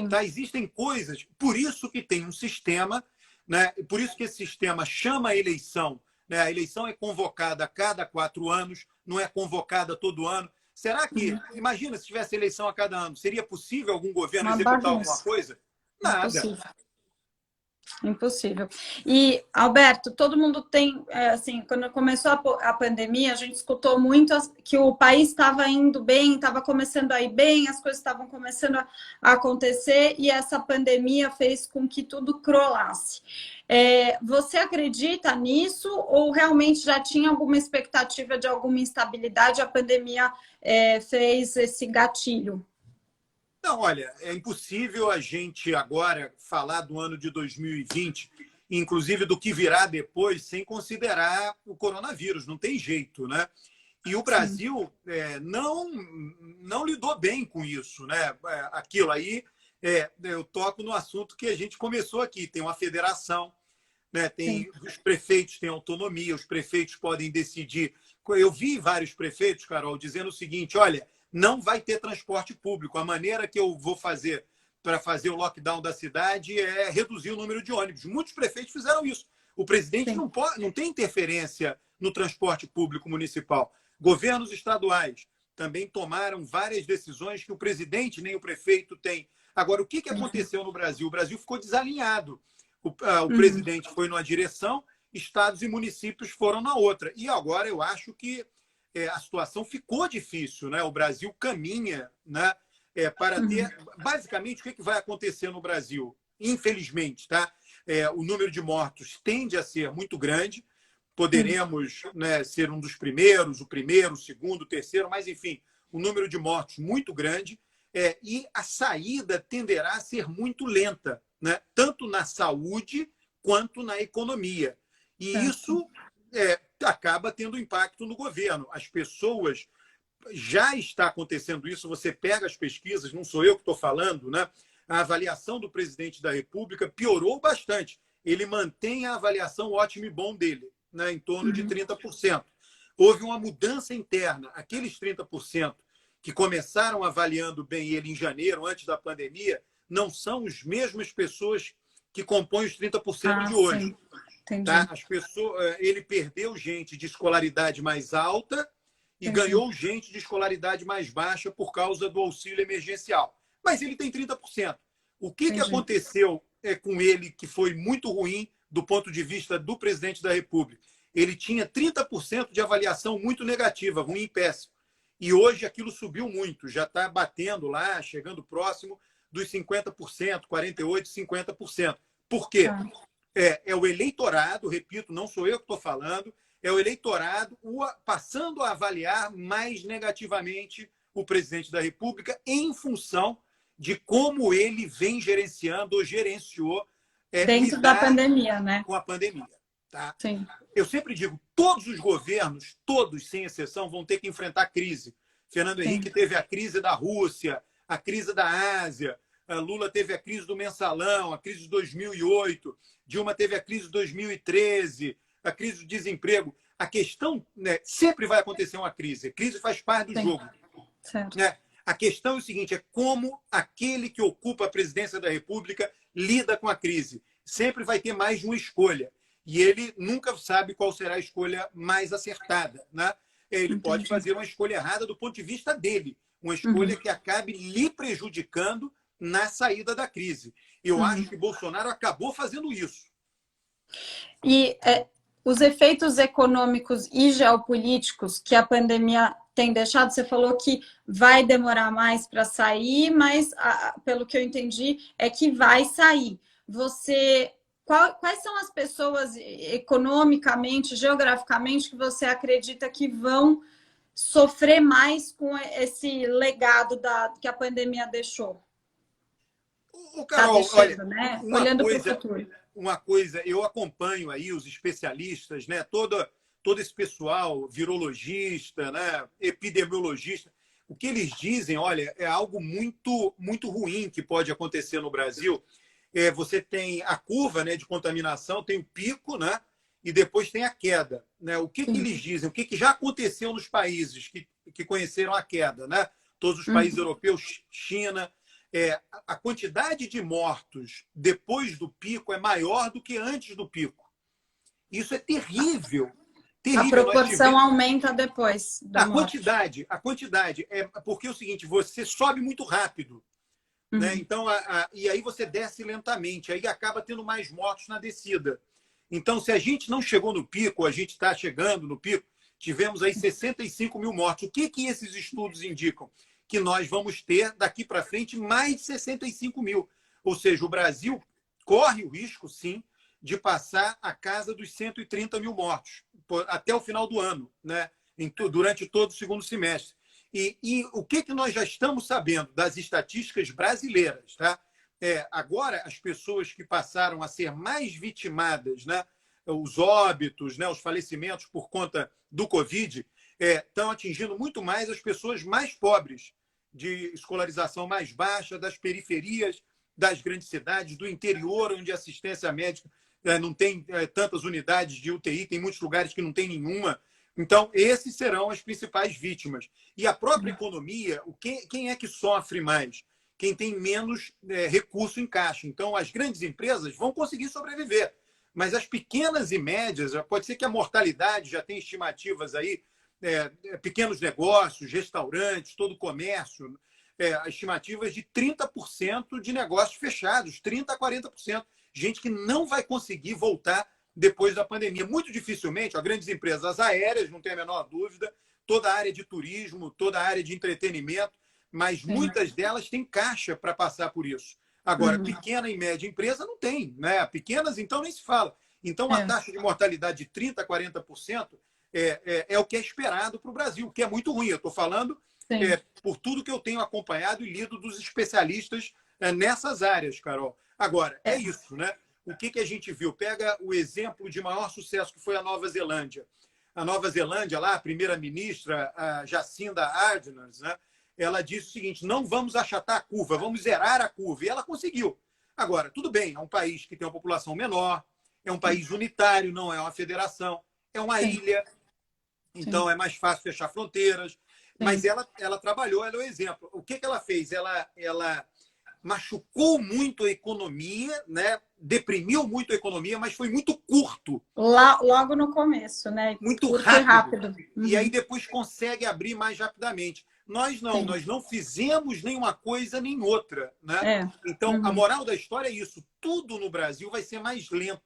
Tá? Existem coisas. Por isso que tem um sistema, né? Por isso que esse sistema chama a eleição. Né? A eleição é convocada a cada 4 anos, não é convocada todo ano. Será que, imagina se tivesse eleição a cada ano, seria possível algum governo executar alguma coisa? Nada. Impossível. E, Alberto, todo mundo tem, assim, quando começou a pandemia, a gente escutou muito que o país estava indo bem, estava começando a ir bem, as coisas estavam começando a acontecer e essa pandemia fez com que tudo crolasse. Você acredita nisso ou realmente já tinha alguma expectativa de alguma instabilidade? A pandemia fez esse gatilho? Não, olha, é impossível a gente agora falar do ano de 2020, inclusive do que virá depois, sem considerar o coronavírus. Não tem jeito, né? E o Brasil não lidou bem com isso, né? Aquilo aí, eu toco no assunto que a gente começou aqui. Tem uma federação, né? Os prefeitos têm autonomia, os prefeitos podem decidir. Eu vi vários prefeitos, Carol, dizendo o seguinte: olha, não vai ter transporte público. A maneira que eu vou fazer para fazer o lockdown da cidade é reduzir o número de ônibus. Muitos prefeitos fizeram isso. O presidente não tem interferência no transporte público municipal. Governos estaduais também tomaram várias decisões que o presidente nem o prefeito tem. Agora, o que aconteceu no Brasil? O Brasil ficou desalinhado. O presidente foi numa direção, estados e municípios foram na outra. E agora eu acho que a situação ficou difícil, né? O Brasil caminha, né, para ter... Basicamente, o que vai acontecer no Brasil? Infelizmente, tá? O número de mortos tende a ser muito grande. Poderemos, né, ser um dos primeiros, o primeiro, o segundo, o terceiro, mas, enfim, o número de mortos muito grande. E a saída tenderá a ser muito lenta, né? Tanto na saúde quanto na economia. E isso acaba tendo impacto no governo. As pessoas... Já está acontecendo isso, você pega as pesquisas, não sou eu que estou falando, né? A avaliação do presidente da República piorou bastante. Ele mantém a avaliação ótimo e bom dele, né? Em torno de 30%. Houve uma mudança interna. Aqueles 30% que começaram avaliando bem ele em janeiro, antes da pandemia, não são as mesmas pessoas que compõem os 30% de hoje. Tá? As pessoas, ele perdeu gente de escolaridade mais alta e ganhou gente de escolaridade mais baixa por causa do auxílio emergencial. Mas ele tem 30%. O que aconteceu com ele que foi muito ruim do ponto de vista do presidente da República? Ele tinha 30% de avaliação muito negativa, ruim e péssimo. E hoje aquilo subiu muito, já está batendo lá, chegando próximo dos 50%, 48%, 50%. Por quê? É o eleitorado, repito, não sou eu que estou falando, é o eleitorado passando a avaliar mais negativamente o presidente da República em função de como ele vem gerenciando ou gerenciou dentro da pandemia, né? Com a pandemia. Tá? Sim. Eu sempre digo, todos os governos, todos, sem exceção, vão ter que enfrentar crise. Fernando Henrique teve a crise da Rússia, a crise da Ásia, Lula teve a crise do mensalão, a crise de 2008, Dilma teve a crise de 2013, a crise do desemprego. A questão, né, sempre vai acontecer uma crise. A crise faz parte do jogo. Certo. Né? A questão é o seguinte, é como aquele que ocupa a presidência da República lida com a crise. Sempre vai ter mais de uma escolha. E ele nunca sabe qual será a escolha mais acertada. Né? Ele pode fazer uma escolha errada do ponto de vista dele. Uma escolha que acabe lhe prejudicando na saída da crise. Eu acho que Bolsonaro acabou fazendo isso. E os efeitos econômicos e geopolíticos que a pandemia tem deixado, você falou que vai demorar mais para sair, mas, pelo que eu entendi, é que vai sair. Quais são as pessoas economicamente, geograficamente, que você acredita que vão sofrer mais com esse legado que a pandemia deixou? Carol, deixando, olha, né? Olhando para o futuro. Uma coisa, eu acompanho aí os especialistas, né? Todo esse pessoal, virologista, né? Epidemiologista, o que eles dizem, olha, é algo muito, muito ruim que pode acontecer no Brasil. Você tem a curva, né, de contaminação, tem o pico, né? E depois tem a queda. Né? O que eles dizem? O que já aconteceu nos países que conheceram a queda? Né? Todos os países europeus, China. A quantidade de mortos depois do pico é maior do que antes do pico. Isso é terrível. Terrível. A proporção aumenta depois da morte. A quantidade. É porque é o seguinte, você sobe muito rápido. Né? Então, e aí você desce lentamente. Aí acaba tendo mais mortos na descida. Então, se a gente não chegou no pico, a gente está chegando no pico, tivemos aí 65 mil mortos. O que esses estudos indicam? Que nós vamos ter, daqui para frente, mais de 65 mil. Ou seja, o Brasil corre o risco, sim, de passar a casa dos 130 mil mortos até o final do ano, né? Durante todo o segundo semestre. E o que nós já estamos sabendo das estatísticas brasileiras? Tá? Agora, as pessoas que passaram a ser mais vitimadas, né? Os óbitos, né? Os falecimentos por conta do Covid, estão atingindo muito mais as pessoas mais pobres, de escolarização mais baixa, das periferias das grandes cidades, do interior, onde a assistência médica não tem tantas unidades de UTI, tem muitos lugares que não tem nenhuma. Então, esses serão as principais vítimas. E a própria economia, quem é que sofre mais? Quem tem menos recurso em caixa. Então, as grandes empresas vão conseguir sobreviver. Mas as pequenas e médias, pode ser que a mortalidade já tenha estimativas aí, pequenos negócios, restaurantes, todo o comércio, estimativas de 30% de negócios fechados, 30% a 40%. Gente que não vai conseguir voltar depois da pandemia. Muito dificilmente, grandes empresas aéreas, não tem a menor dúvida, toda a área de turismo, toda a área de entretenimento, mas muitas delas têm caixa para passar por isso. Agora, pequena e média empresa não tem, né? Pequenas, então, nem se fala. Então, a taxa de mortalidade de 30% a 40% é o que é esperado para o Brasil, o que é muito ruim. Eu estou falando por tudo que eu tenho acompanhado e lido dos especialistas nessas áreas, Carol. Agora, é isso, né? O que a gente viu? Pega o exemplo de maior sucesso, que foi a Nova Zelândia. A Nova Zelândia, lá, a primeira-ministra, a Jacinda Ardern, né? Ela disse o seguinte, não vamos achatar a curva, vamos zerar a curva. E ela conseguiu. Agora, tudo bem, é um país que tem uma população menor, é um país unitário, não é uma federação, é uma ilha, então é mais fácil fechar fronteiras. Mas ela trabalhou, ela é o exemplo. O que ela fez? Ela machucou muito a economia, né? Deprimiu muito a economia, mas foi muito curto. Logo no começo, né? Muito rápido. E aí depois consegue abrir mais rapidamente. Nós não fizemos nenhuma coisa nem outra. Né? Então, a moral da história é isso. Tudo no Brasil vai ser mais lento.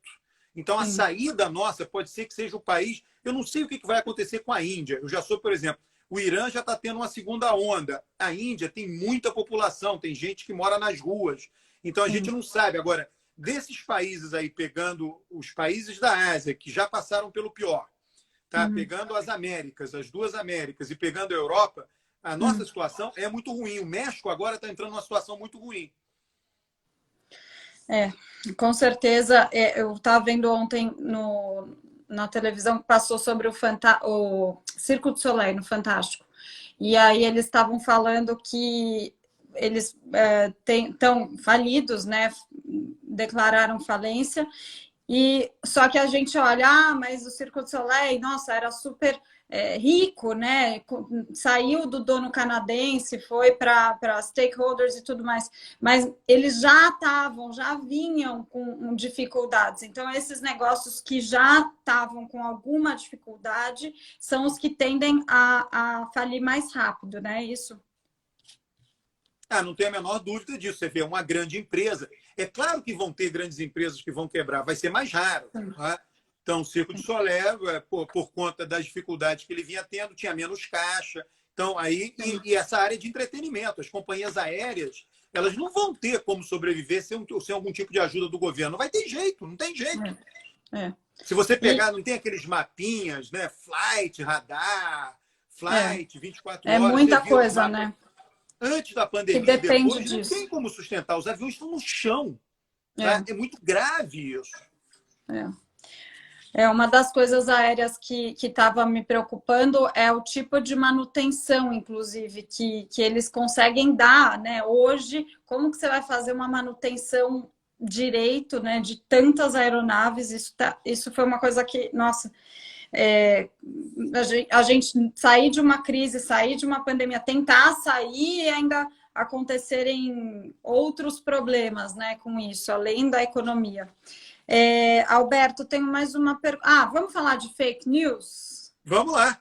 Então, a saída nossa pode ser que seja o país... Eu não sei o que vai acontecer com a Índia. Eu já sou, por exemplo, o Irã já está tendo uma segunda onda. A Índia tem muita população, tem gente que mora nas ruas. Então, a gente não sabe. Agora, desses países aí, pegando os países da Ásia, que já passaram pelo pior, tá? Pegando as Américas, as duas Américas, e pegando a Europa, a nossa situação é muito ruim. O México agora está entrando numa situação muito ruim. É, com certeza. Eu estava vendo ontem na televisão que passou sobre o Circo du Soleil no Fantástico. E aí eles estavam falando que eles estão falidos, né? Declararam falência. E só que a gente olha, mas o Circo du Soleil, nossa, era super rico, né? Saiu do dono canadense, foi para stakeholders e tudo mais, mas eles já vinham com dificuldades. Então, esses negócios que já estavam com alguma dificuldade são os que tendem a falir mais rápido, né? Isso. Não tem a menor dúvida disso. Você vê uma grande empresa. É claro que vão ter grandes empresas que vão quebrar, vai ser mais raro. Né? Então, o Circo du Soleil, por conta das dificuldades que ele vinha tendo, tinha menos caixa. Então, aí, e essa área de entretenimento, as companhias aéreas, elas não vão ter como sobreviver sem algum tipo de ajuda do governo. Não vai ter jeito, não tem jeito. Se você pegar, não tem aqueles mapinhas, né? Flight, radar, Flight, 24 horas. É muita coisa, né? Antes da Que pandemia e depende depois, disso. não tem como sustentar. Os aviões estão no chão. Tá? É muito grave isso. Uma das coisas aéreas que estava me preocupando é o tipo de manutenção, inclusive, que eles conseguem dar, né? Hoje, como que você vai fazer uma manutenção direito, né, de tantas aeronaves? Isso foi uma coisa que, nossa, a gente sair de uma crise, sair de uma pandemia, tentar sair e ainda acontecerem outros problemas, né, com isso, além da economia. Alberto, tenho mais uma pergunta. Vamos falar de fake news? Vamos lá.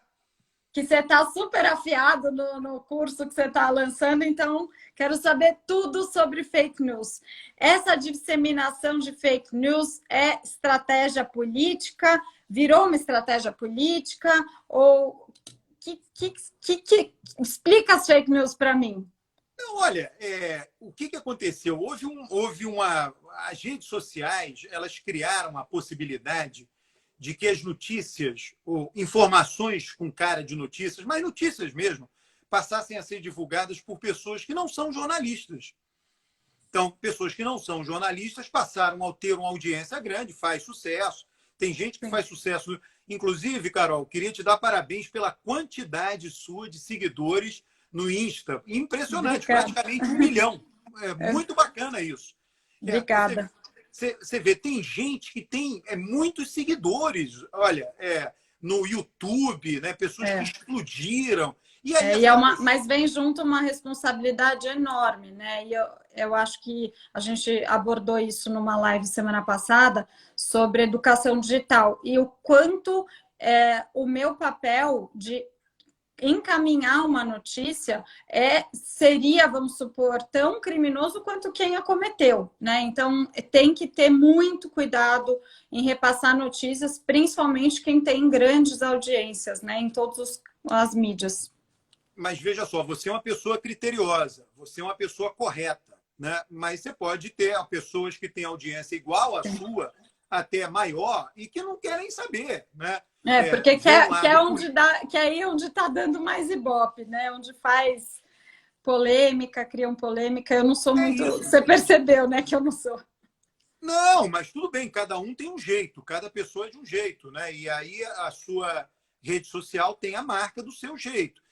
Que você está super afiado no curso que você está lançando, então quero saber tudo sobre fake news. Essa disseminação de fake news é estratégia política? Virou uma estratégia política? Ou explica as fake news para mim? Não, olha, o que aconteceu? As redes sociais, elas criaram a possibilidade de que as notícias, ou informações com cara de notícias, mas notícias mesmo, passassem a ser divulgadas por pessoas que não são jornalistas. Então, pessoas que não são jornalistas passaram a ter uma audiência grande, faz sucesso. Tem gente que faz sucesso. Inclusive, Carol, queria te dar parabéns pela quantidade sua de seguidores no Insta. Impressionante, praticamente 1 milhão. É muito bacana isso. Obrigada. Você vê, tem gente que tem muitos seguidores. Olha, no YouTube, né? Pessoas que explodiram. E aí, mas vem junto uma responsabilidade enorme, né? E eu acho que a gente abordou isso numa live semana passada sobre educação digital e o quanto o meu papel de encaminhar uma notícia seria, vamos supor, tão criminoso quanto quem a cometeu, né? Então tem que ter muito cuidado em repassar notícias, principalmente quem tem grandes audiências, né? Em todas as mídias. Mas veja só, você é uma pessoa criteriosa, você é uma pessoa correta, né? Mas você pode ter pessoas que têm audiência igual à sua, até maior, e que não querem saber, né? Porque quer ir onde está dando mais ibope, né? Onde faz polêmica, criam polêmica. Eu não sou muito. Isso. Você percebeu, né? Que eu não sou. Não, mas tudo bem, cada um tem um jeito, cada pessoa é de um jeito, né? E aí a sua rede social tem a marca do seu jeito.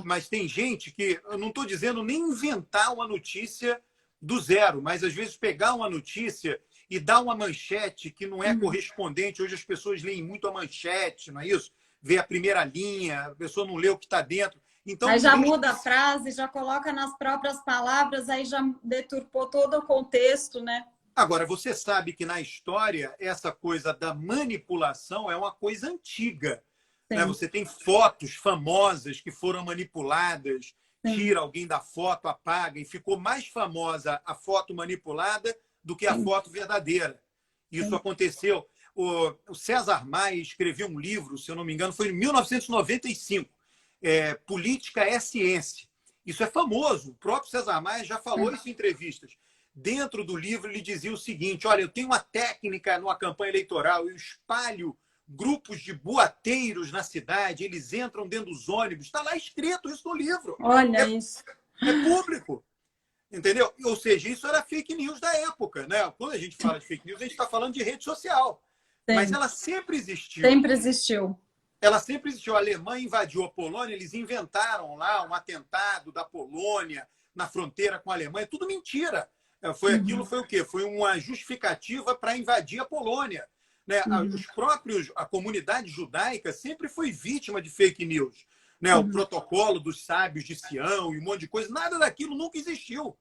Mas tem gente que, eu não estou dizendo nem inventar uma notícia do zero, mas às vezes pegar uma notícia e dar uma manchete que não é correspondente. Hoje as pessoas leem muito a manchete, não é isso? Vê a primeira linha, a pessoa não lê o que está dentro. Então, aí já muda a frase, já coloca nas próprias palavras, aí já deturpou todo o contexto, né? Agora, você sabe que na história essa coisa da manipulação é uma coisa antiga. Né? Você tem fotos famosas que foram manipuladas, tira alguém da foto, apaga, e ficou mais famosa a foto manipulada do que a foto verdadeira. Isso aconteceu. O César Maia escreveu um livro, se eu não me engano, foi em 1995, Política é Ciência. Isso é famoso, o próprio César Maia já falou isso em entrevistas. Dentro do livro ele dizia o seguinte: olha, eu tenho uma técnica numa campanha eleitoral, eu espalho grupos de boateiros na cidade, eles entram dentro dos ônibus, está lá escrito isso no livro. Olha isso. É público. Entendeu? Ou seja, isso era fake news da época, né? Quando a gente fala de fake news, a gente está falando de rede social. Mas Sim, ela sempre existiu. sempre existiu. Ela sempre existiu. A Alemanha invadiu a Polônia, eles inventaram lá um atentado da Polônia na fronteira com a Alemanha. Tudo mentira. Aquilo foi o quê? Foi uma justificativa para invadir a Polônia. Né? Uhum. A comunidade judaica sempre foi vítima de fake news. Né? O Uhum. protocolo dos sábios de Sião e um monte de coisa, nada daquilo nunca existiu.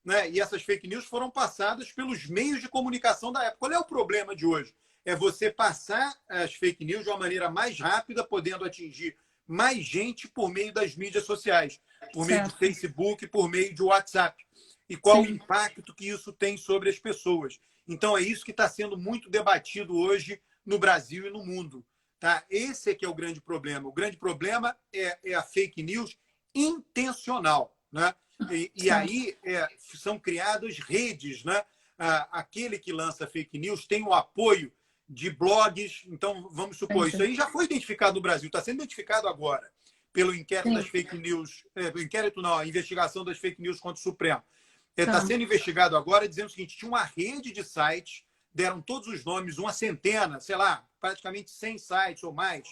Né? E essas fake news foram passadas pelos meios de comunicação da época. Qual é o problema de hoje? É você passar as fake news de uma maneira mais rápida, podendo atingir mais gente por meio das mídias sociais, por meio de Certo. Facebook, por meio de WhatsApp. E qual o Sim. impacto que isso tem sobre as pessoas. Então, é isso que está sendo muito debatido hoje no Brasil e no mundo. Tá? Esse é que é o grande problema. O grande problema é a fake news intencional. Né? E aí são criadas redes. Né? Aquele que lança fake news tem o apoio de blogs. Então, vamos supor, isso Entendi. aí já foi identificado no Brasil, está sendo identificado agora pelo inquérito das Sim. fake news, inquérito não, a investigação das fake news contra o Supremo. Está Tá. sendo investigado agora dizendo o seguinte, tinha uma rede de sites, deram todos os nomes, uma centena, sei lá, praticamente 100 sites ou mais,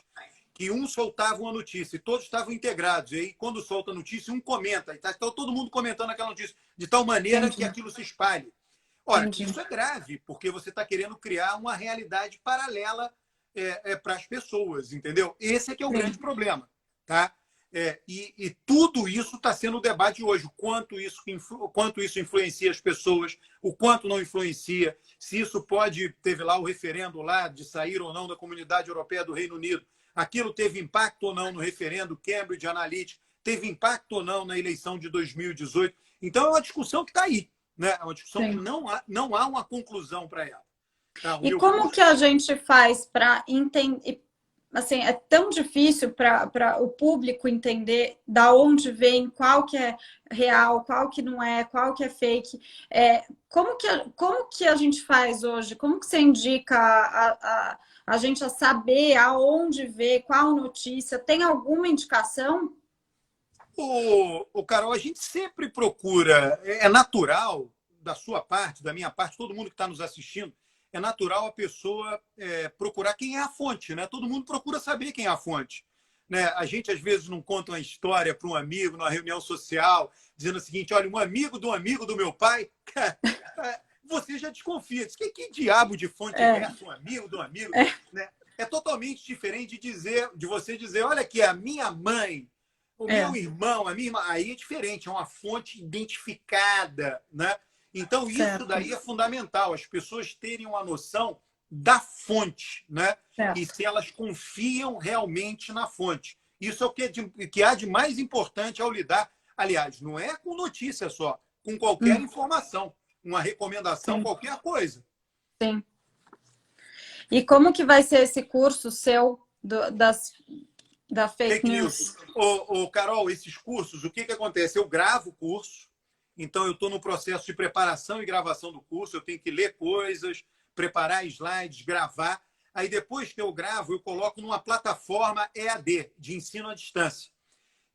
que um soltava uma notícia e todos estavam integrados. E aí, quando solta a notícia, um comenta. E está todo mundo comentando aquela notícia, de tal maneira que Entendi. aquilo se espalhe. Ora, Entendi. isso é grave, porque você está querendo criar uma realidade paralela para as pessoas, entendeu? Esse é que é o grande Sim. problema. Tá? E tudo isso está sendo o debate hoje. Quanto isso influencia as pessoas, o quanto não influencia, se isso pode... Teve lá o referendo lá de sair ou não da Comunidade Europeia do Reino Unido. Aquilo teve impacto ou não no referendo Cambridge Analytica, teve impacto ou não na eleição de 2018. Então, é uma discussão que está aí. Né? É uma discussão que Sim. não há uma conclusão para ela. Tá? O E meu como curso... que a gente faz para entender? Assim, é tão difícil para o público entender da onde vem, qual que é real, qual que não é, qual que é fake. Como que a gente faz hoje? Como que você indica a gente a saber aonde ver, qual notícia? Tem alguma indicação? O Carol, a gente sempre procura, é natural da sua parte, da minha parte, todo mundo que está nos assistindo, é natural a pessoa procurar quem é a fonte, né? Todo mundo procura saber quem é a fonte. Né? A gente, às vezes, não conta uma história para um amigo, numa reunião social, dizendo o seguinte, olha, um amigo do meu pai, você já desconfia. Diz, que diabo de fonte é É, essa? Um amigo do amigo? é, Né? É totalmente diferente de você dizer, olha aqui, a minha mãe, o meu é, irmão, a minha irmã, aí é diferente, é uma fonte identificada, né? Então, isso certo, daí é fundamental, as pessoas terem uma noção da fonte, né? E certo. se elas confiam realmente na fonte. Isso é o que há de mais importante ao lidar. Aliás, não é com notícia só, com qualquer Hum, informação, uma recomendação, sim, qualquer coisa. sim. E como que vai ser esse curso seu da fake Fake news. news? Carol, esses cursos, o que acontece? Eu gravo o curso, então eu estou no processo de preparação e gravação do curso, eu tenho que ler coisas, preparar slides, gravar. Aí depois que eu gravo, eu coloco numa plataforma EAD, de ensino à distância.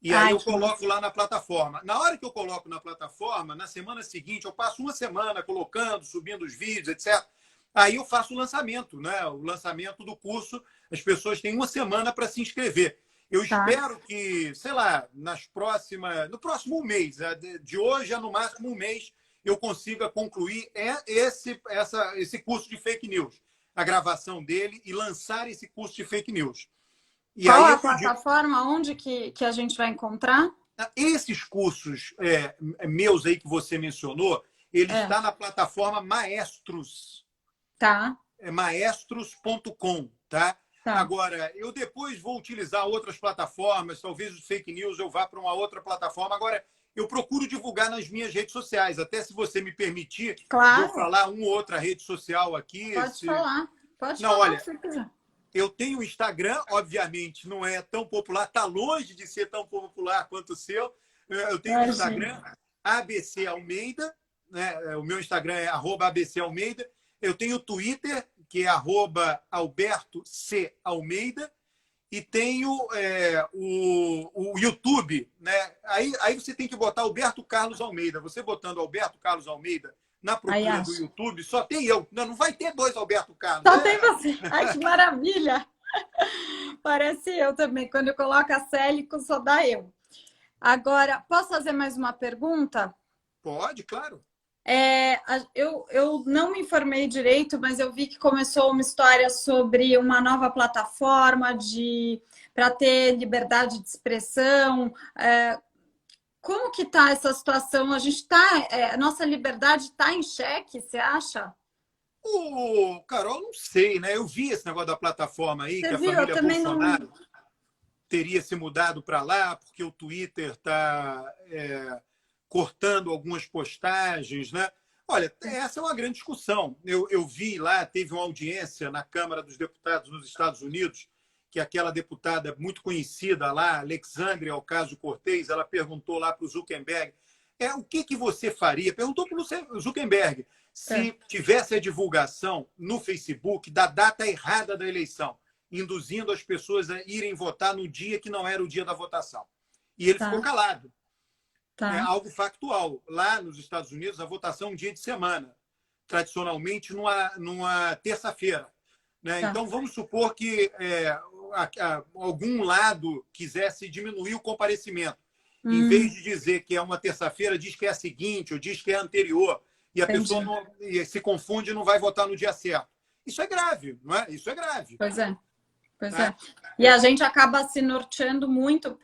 E aí Ai, eu que massa. coloco lá na plataforma. Na hora que eu coloco na plataforma, na semana seguinte, eu passo uma semana colocando, subindo os vídeos, etc. Aí eu faço o lançamento, né? O lançamento do curso. As pessoas têm uma semana para se inscrever. Eu Tá. espero que, sei lá, no próximo mês, de hoje a no máximo um mês, eu consiga concluir esse curso de fake news, a gravação dele e lançar esse curso de fake news. E Qual aí a eu digo, plataforma? Onde que a gente vai encontrar? esses cursos meus aí que você mencionou, ele É, está na plataforma Maestros, tá, maestros.com, tá? tá. Agora, eu depois vou utilizar outras plataformas, talvez os fake news eu vá para uma outra plataforma. Agora, eu procuro divulgar nas minhas redes sociais, até se você me permitir, de eu Claro, falar uma ou outra rede social aqui. pode falar. Pode Não, falar o que olha, você quiser. eu tenho o Instagram, obviamente, não é tão popular, está longe de ser tão popular quanto o seu. Eu tenho o Imagina. Instagram, ABC Almeida, né? O meu Instagram é @ABC Almeida. Eu tenho o Twitter, que é @Alberto C. Almeida. e tenho o YouTube, né? Aí você tem que botar Alberto Carlos Almeida. Você botando Alberto Carlos Almeida na Aí procura do acho. YouTube, só tem eu. Não vai ter dois Alberto Carlos. Só tem você. Ai, que maravilha! Parece eu também. Quando eu coloco a Célico, só dá eu. Agora, posso fazer mais uma pergunta? Pode, claro. Eu não me informei direito, mas eu vi que começou uma história sobre uma nova plataforma para ter liberdade de expressão. Como que está essa situação? A nossa liberdade está em xeque, você acha? Carol, não sei, né? Eu vi esse negócio da plataforma aí, Você que a viu? Eu família também não. Bolsonaro teria se mudado para lá, porque o Twitter está cortando algumas postagens, né? Olha, essa é uma grande discussão. Eu vi lá, teve uma audiência na Câmara dos Deputados nos Estados Unidos, que aquela deputada muito conhecida lá, Alexandria Ocasio-Cortez, ela perguntou lá para o Zuckerberg, o que você faria? Perguntou para o Zuckerberg se tivesse a divulgação no Facebook da data errada da eleição, induzindo as pessoas a irem votar no dia que não era o dia da votação. E ele ficou calado. É algo factual. Lá nos Estados Unidos, a votação é um dia de semana, tradicionalmente numa terça-feira. Né? Então, vamos supor que algum lado quisesse diminuir o comparecimento. Em vez de dizer que é uma terça-feira, diz que é a seguinte, ou diz que é a anterior, e a pessoa se confunde e não vai votar no dia certo. Isso é grave, não é? Isso é grave. Pois é. E a gente acaba se norteando muito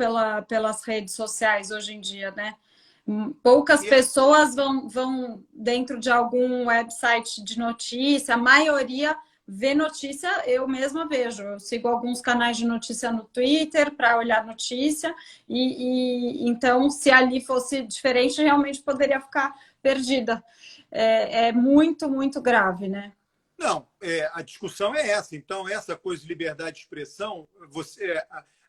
pelas redes sociais hoje em dia, né? Poucas pessoas vão dentro de algum website de notícia, a maioria vê notícia, eu mesma vejo. Eu sigo alguns canais de notícia no Twitter para olhar notícia, então, se ali fosse diferente, realmente poderia ficar perdida. É muito, muito grave, né? Não, a discussão é essa. Então, essa coisa de liberdade de expressão,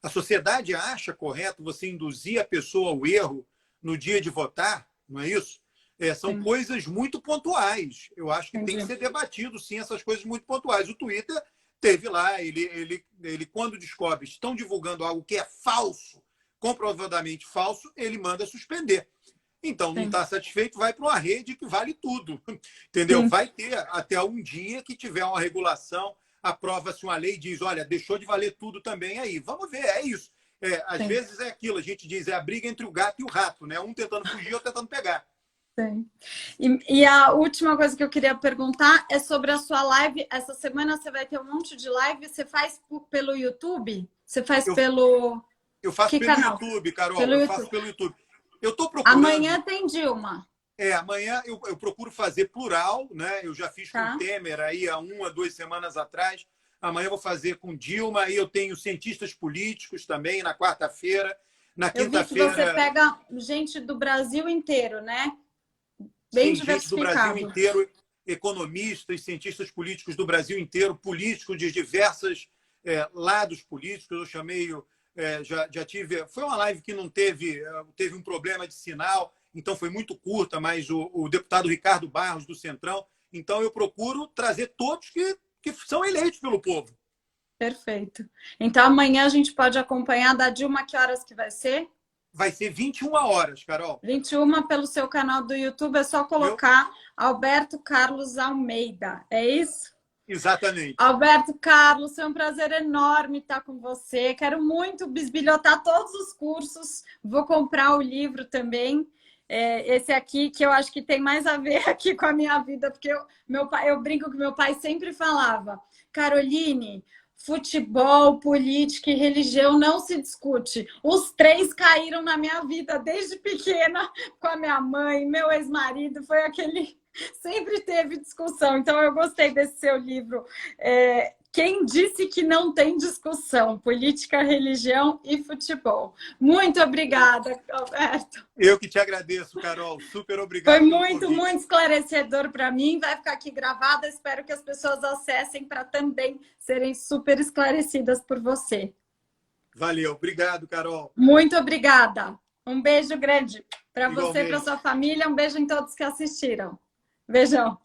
a sociedade acha correto você induzir a pessoa ao erro no dia de votar, não é isso? São coisas muito pontuais. Eu acho que tem que ser debatido, sim, essas coisas muito pontuais. O Twitter teve lá, ele quando descobre, estão divulgando algo que é falso, comprovadamente falso, ele manda suspender. Então, não está satisfeito, vai para uma rede que vale tudo. Entendeu? Sim. Vai ter até um dia que tiver uma regulação, aprova-se uma lei e diz, olha, deixou de valer tudo também aí. Vamos ver, é isso. Às vezes é aquilo, a gente diz, é a briga entre o gato e o rato, né? Um tentando fugir, outro tentando pegar. Sim. E a última coisa que eu queria perguntar é sobre a sua live. Essa semana você vai ter um monte de live. Você faz pelo YouTube? Você faz pelo... Eu faço que pelo canal? YouTube, Carol. Pelo YouTube. Faço pelo YouTube. Eu estou procurando... Amanhã tem Dilma. Amanhã eu procuro fazer plural, né? Eu já fiz com o Temer aí há 1 a 2 semanas atrás. Amanhã eu vou fazer com Dilma. E eu tenho cientistas políticos também na quarta-feira. Na quinta-feira... Eu vi que você pega gente do Brasil inteiro, né? Bem diversificado. Gente do Brasil inteiro, economistas, cientistas políticos do Brasil inteiro, políticos de diversos lados políticos. Eu chamei... já tive... Foi uma live que não teve um problema de sinal, então foi muito curta, mas o deputado Ricardo Barros, do Centrão. Então, eu procuro trazer todos que são eleitos pelo povo. Perfeito. Então, amanhã a gente pode acompanhar da Dilma, que horas que vai ser? Vai ser 21 horas, Carol. 21 pelo seu canal do YouTube, é só colocar Alberto Carlos Almeida, é isso? Exatamente. Alberto Carlos, foi um prazer enorme estar com você. Quero muito bisbilhotar todos os cursos. Vou comprar o livro também. Esse aqui, que eu acho que tem mais a ver aqui com a minha vida, porque eu brinco que meu pai sempre falava, Caroline, futebol, política e religião não se discute. Os 3 caíram na minha vida desde pequena, com a minha mãe, meu ex-marido, foi aquele... Sempre teve discussão, então eu gostei desse seu livro. Quem disse que não tem discussão? Política, religião e futebol. Muito obrigada, Alberto. Eu que te agradeço, Carol. Super obrigado. Foi muito, muito esclarecedor para mim. Vai ficar aqui gravado. Espero que as pessoas acessem para também serem super esclarecidas por você. Valeu. Obrigado, Carol. Muito obrigada. Um beijo grande para você e para sua família. Um beijo em todos que assistiram. Beijão.